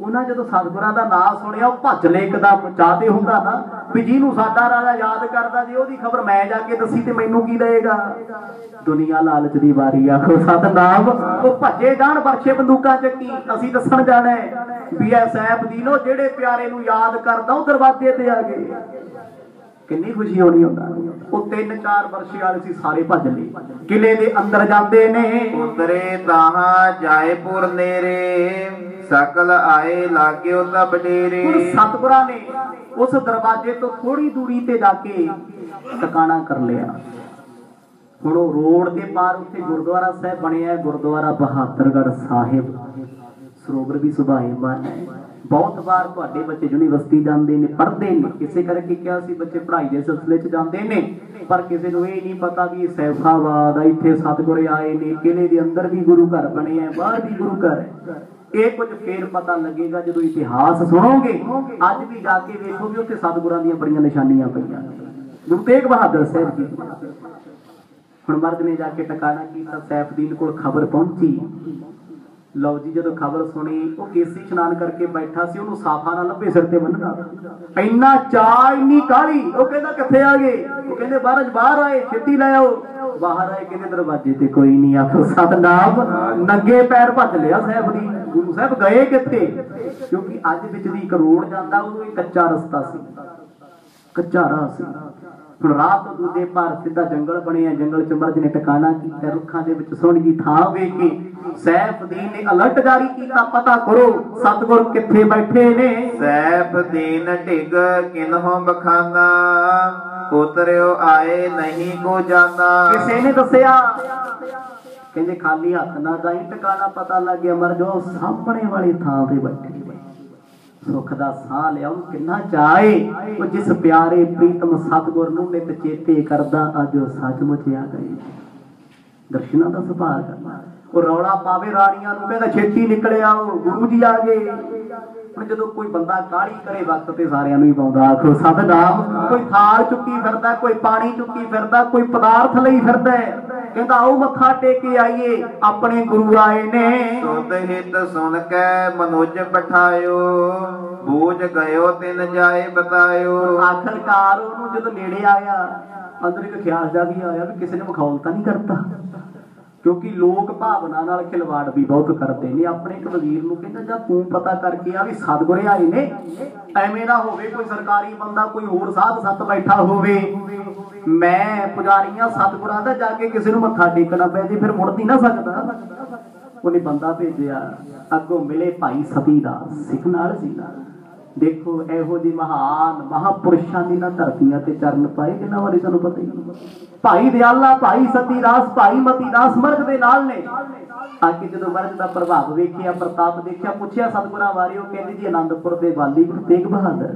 उन्हें जो सतगुरां दा नाम सुनिया भज ले एकदम, चाहते होंदा ना भी जिहनूं साडा राजा याद करदा जे ओहदी खबर मैं जाके दसी ते मैनूं की देगा। दुनिया लालच दी वारी आखो सतनाम, ओ भजे जाण बरछे बंदूकां चक्की, असीं दस्सण जाना है भी ऐ सैफदीनो जेड़े प्यारे नूं याद करदा ओ दरवाजे ते आ गए। किन्नी खुशी होनी हुंदा। ਉਹ 3-4 वर्षे वाले सी सारे भज ले, किले दे अंदर जाते ने, उतरे ताहां जायपुर नेरे, सकल आए लाग्यो तब डेरे। सतगुरां ने उस दरवाजे तो थोड़ी दूरी ते जाके टिकाणा कर लिया। हुण रोड के पार उत्थे गुरुद्वारा साहिब बनिया, गुरुद्वारा बहादुरगढ़ साहिब, सरोवर भी सुभाएमान है। बहुत बार तुहाडे बच्चे यूनिवर्सिटी जाते हैं, पढ़ते हैं, इसे करके क्या सी बच्चे पढ़ाई के सिलसिले च जाते हैं, पर किसी को ये नहीं पता भी सैफाबाद इत्थे सतगुरे आए ने, किले के अंदर भी गुरु घर बने हैं, बाहर भी गुरु घर है। ये कुछ फिर पता लगेगा जो इतिहास सुनोगे, अज भी जाके वेखोगे उत्थे सतगुरां दीयां बड़ियां निशानियां पईयां। गुरु तेग बहादुर साहब जी हुण मर्द ने जाके टकाना कीता, सैफदीन कोल खबर पहुंची। लो जी जो खबर सुनी, वो केसी इशनान करके बैठा सी, उन्होंने साफा ना लभे सिर ते बन्नना, इन्ना चाह इन्नी काली, वो कहंदा कित्थे आ गए, वो कहंदे बाहर आए, छेती ले आओ। बाहर आए कहंदे दरवाजे ते कोई नहीं, आखो सतनाम, नंगे पैर भज लिया सैफदीन। गुरु साहब गए कित्थे? क्योंकि अज विच दी एक रोड जांदा, उदों कच्चा रस्ता सी, कच्चा राह सी। हुण राह तो दूजे पार सीधा जंगल बने, जंगल च मर्ज ने टिकाणा कीता, रुखां दे विच सोहणी जी थां वेख के सैफदीन ने अलर्ट जारी किया, पता करो सतगुर कित्थे बैठे ने। सैफदीन ढिग किन्हों बखाना, उतरियो आए नहीं को जाना। किसे ने दस्सिया, कहंदे खाली हथ ना जाई, टिकाणा पता लग गया, मर जो सामने वाली थां ते बैठे सुख दा साह लिया, किन्ना चाहे वो जिस प्यारे प्रीतम सतगुर नूं नित चेते करदा, अज वो सचमुच आ गए। दर्शनां दा सुभाग करना, वो रौला पावे राणियां नूं कहंदा छेती निकल आओ, गुरु जी आ गए। हुण जदों कोई बंदा काहली करे वक्त ते सारियां नूं ही पाउंदा, आखो सतनाम। कोई थाल चुक्की फिरदा, कोई पानी चुक्की फिरदा, कोई पदार्थ लई फिरदा है, कहंदा आओ मत्था टेके आईए, अपने गुरु आए ने। सुध हित सुन के मनुज पठायो, बूझ गयो तिन जाए बतायो। आखिरकार ਉਹਨੂੰ ਜਦੋਂ ਨੇੜੇ ਆਇਆ, ਅੰਦਰ ਇੱਕ ਖਿਆਲ ਜਾ ਵੀ ਆਇਆ ਵੀ ਕਿਸੇ ਨੇ ਮਖੌਲ ਤਾਂ ਨਹੀਂ ਕਰਤਾ, ਕਿਉਂਕਿ ਲੋਕ ਭਾਵਨਾ ਨਾਲ ਖਿਲਵਾੜ ਵੀ ਬਹੁਤ ਕਰਦੇ ਨੇ। ਆਪਣੇ ਇੱਕ ਵਜ਼ੀਰ ਨੂੰ ਕਹਿੰਦਾ ਜਾਂ ਤੂੰ ਪਤਾ ਕਰਕੇ ਆ ਵੀ ਸਤਗੁਰੇ ਆਏ ਨੇ, ਐਵੇਂ ਨਾ ਹੋਵੇ ਕੋਈ ਸਰਕਾਰੀ ਬੰਦਾ ਕੋਈ ਹੋਰ ਸਾਧ ਸੰਤ ਬੈਠਾ ਹੋਵੇ, ਮੈਂ ਪੁਜਾਰੀਆਂ ਸਤਗੁਰਾਂ ਦਾ ਜਾ ਕੇ ਕਿਸੇ ਨੂੰ ਮੱਥਾ ਟੇਕਣਾ ਪੈ ਜੇ, ਫਿਰ ਮੁੜ ਨਹੀਂ ਨਾ ਸਕਦਾ। ਉਹਨੇ ਬੰਦਾ ਭੇਜਿਆ, ਅੱਗੋਂ ਮਿਲੇ ਭਾਈ ਸਤੀ ਦਾਸ, ਸਿੱਖ ਨਾਲ ਸੀਗਾ। देखो ਇਹੋ ਜਿਹੇ महान महापुरुषों ने ना धरतियां ते चरण पाए, जिन्हां बारे तुहानूं पता ही। भाई दयाला, भाई सती दास, भाई मती दास मर्ग दे नाल ने। आके जदों मर्ग दा प्रभाव वेखिया, प्रताप देखिया, पुछिया सतगुरां बारे, वो कहंदे जी आनंदपुर दे वाली गुरु तेग बहादुर,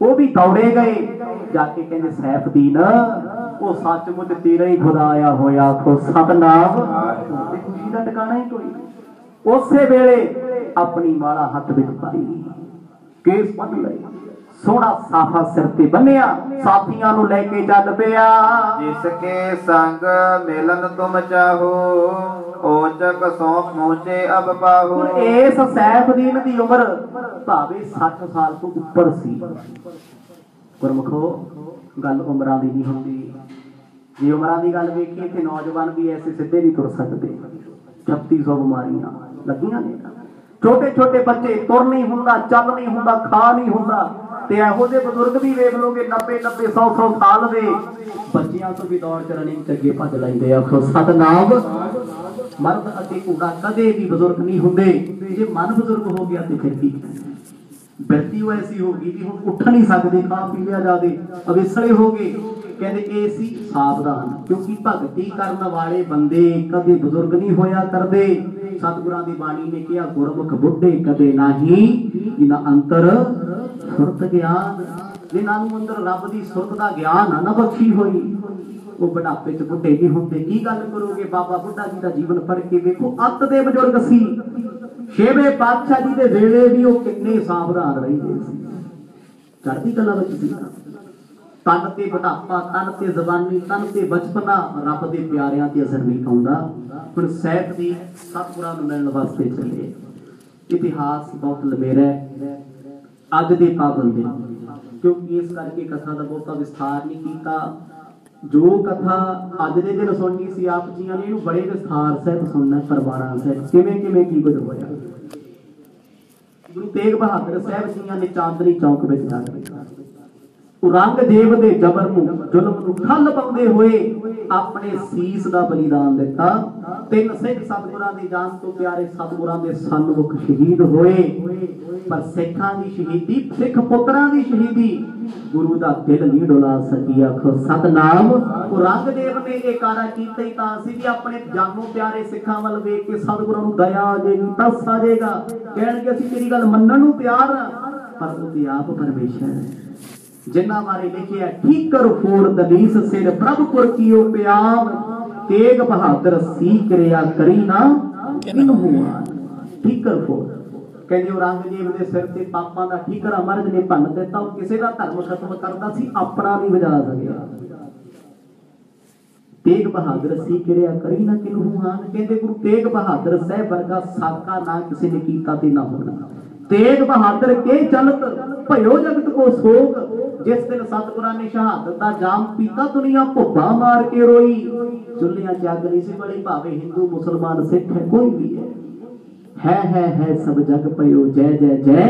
वो भी दौड़े गए जाके कहंदे सैफदीन वो सचमुच तेरा ही खुदा आया होया, आखो सतनाम। खुशी दा ठिकाना ही कोई। उसे वेले अपनी माला हथ विच पाई, केस बन लए, सोहना साफा सिर ते बन्निया, साथियां नूं लेके चल पिया। जिसके संग मिलन तुम चाहो, ओचक सौ पहुंचे अब पाहो। इस सैफदीन दी उम्र भावे 60 साल तो ऊपर सी। गुरमुखो गल उमरां दी नहीं हुंदी, जे उमरां दी गल वेखीए ते नौजवान भी ऐसे सीधे नहीं तुर सकते। 3600 ਬਿਮਾਰੀਆਂ ਲੱਗੀਆਂ ਨੇ। छोटे छोटे बच्चे तुर नहीं हुंदा, चल नहीं हुंदा, खा नहीं हुंदा। ते एहो जे बजुर्ग भी वेख लोगे 90-90 100-100 साल दे बच्चियां तो भी दौड़ च रनिंग च अगे भज लैंदे आ। आखो सतनाम। मर्द अते घोड़ा कदे भी बजुर्ग नहीं हुंदे। जे मन बजुर्ग हो गया तो फिर की बिरती वो ऐसी होगी कि हुण उठ नहीं सकते, खा पी लिया जादे अवेसले हो गए। कहते ए सी सावधान, क्योंकि भगती करने वाले बंदे कदे बजुर्ग नहीं होया करते। सतगुरां दी बाणी ने कहा गुरमुख बुढ़े कदे नहीं जिन्हां अंतर सुरत ज्ञान, जिन्हां नूं अंदर रब दी सुरत दा ज्ञान ना बख्शी होई वो बुढ़ापे च बुढ़े नहीं होंदे। की गल करोगे बाबा बुढ़ा जी दा जीवन पढ़ के देखो, अत दे बजुर्ग सी। छेवें पातशाह जी दे वेले भी वो कितने सावधान रहिंदे सी, चढ़दी कला विच सी। तन ते बुढ़ापा, तन ते जवानी, तन ते बचपना रब दे प्यारियां ते असर नहीं पाउंदा। हुण सैफ दी सतगुरां नूं मिलण वास्ते चले। इतिहास बहुत लंबेरा है अज दे पाबंद दिन, क्योंकि इस करके कथा दा बहुता विस्तार नहीं कीता। जो कथा अज दे दिन सुननी सी आप जियां ने बड़े विस्तार सहित सुनना परवारां सहित किवें किवें की कुछ होया। गुरु तेग बहादुर साहब जियां ने चांदनी चौक विच जाके औरंगजेब दे जबर नूं जुल्म नूं ठल पाउंदे होए अपने सीस दा बलिदान दिता। तीन सिख सतगुरां दी जान तो प्यारे सतगुरां दे सन्मुख शहीद होए। पर सिखां दी शहीदी, सिख पुत्रां दी शहीदी गुरु दा दिल नहीं डोला सकी। आखो सतनाम। औरंगजेब ने ये कारा कीता ही तां सी कि अपने जानों प्यारे सिखां वल वेख के सतगुरां नूं दया आ जाएगी, तरस आ जाएगा, कहणगे असीं तेरी गल मन्नण नूं तैयार हां। पर वो आप परमेश्वर है जिन्ना बारे लिखिया ठीकर फोड़ दलीस सिर प्रभुपुर कियो प्याम, तेग बहादुर सी क्रिया करी ना किन्हू आन। ठीकर फोड़ कहंदे औरंगजेब दे सिर ते पापां दा ठीकरा मर्द ने भन्न दिता। वो किसी दा धर्म खत्म करदा सी, अपना नहीं बजा सकिया। तेग बहादुर सी क्रिया करी ना किन्हू आन। कहंदे गुरु तेग बहादुर साहब वर्गा साका ना किसी ने कीता ते ना होना। तेग बहादुर के चलत भयो जगत को सोग, जिस दिन सतगुरां ने शहादत दा जाम पीता दुनिया भुब्बा मार के रोई। चुल्लियां च अग नहीं सी बड़ी, भावे हिंदू मुसलमान सिख है कोई भी है सब जग पयो जय जय जय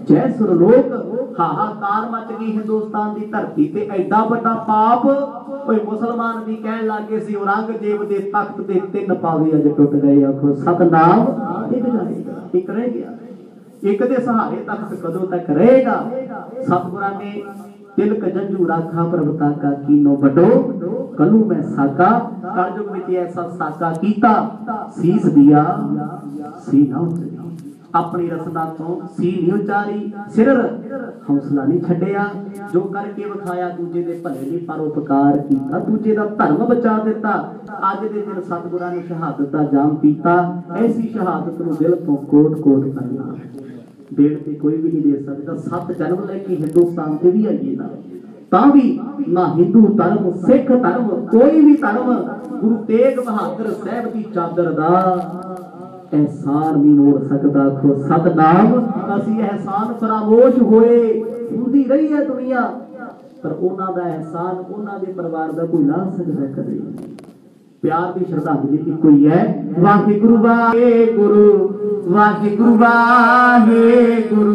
जय सुरलोक। हाहाकार मच गई हिंदुस्तान की धरती ते एडा बड़ा पाप। ओए मुसलमान भी कहन लगे सी औरंगजेब दे तख्त दे 3 पावे अज टुट गए। आखो सतनाम। एक रह गया, एक दे सहारे तख्त कदों तक रहेगा। सतगुरां ने तिलक जंजू राखा प्रभुता का कीनो बडो, कलू मैं साका कलयुग विच ऐसा साका कीता। सीस दिया सी ना उतरी, अपनी रसना तो सी नहीं उचारी, सिर हौसला नहीं छड्डिया। जो करके विखाया दूजे दे भले नहीं परोपकार कीता, दूजे दा धर्म बचा दिता। अज दे दिन सतगुरां ने शहादत दा जाम पीता। ऐसी शहादत नूं दिल तो कोट कोट करना देण ते कोई भी नहीं दे सकता। 7 जन्म लेके हिंदुस्तान ते भी आइए ना तां भी ना हिंदू धर्म, सिख धर्म, कोई भी धर्म गुरु तेग बहादुर साहब की चादर दा एहसान नहीं मोड़ सकता। खो सतनाम। असी एहसान फरामोश होए हुंदी रही है दुनिया, पर उन्हां दा एहसान उन्हां दे परिवार दा कोई ला सकदा कदे। प्यार की श्रद्धांजलि इको ही है। वाहिगुरु वाहिगुरु वाहिगुरु वाहिगुरु।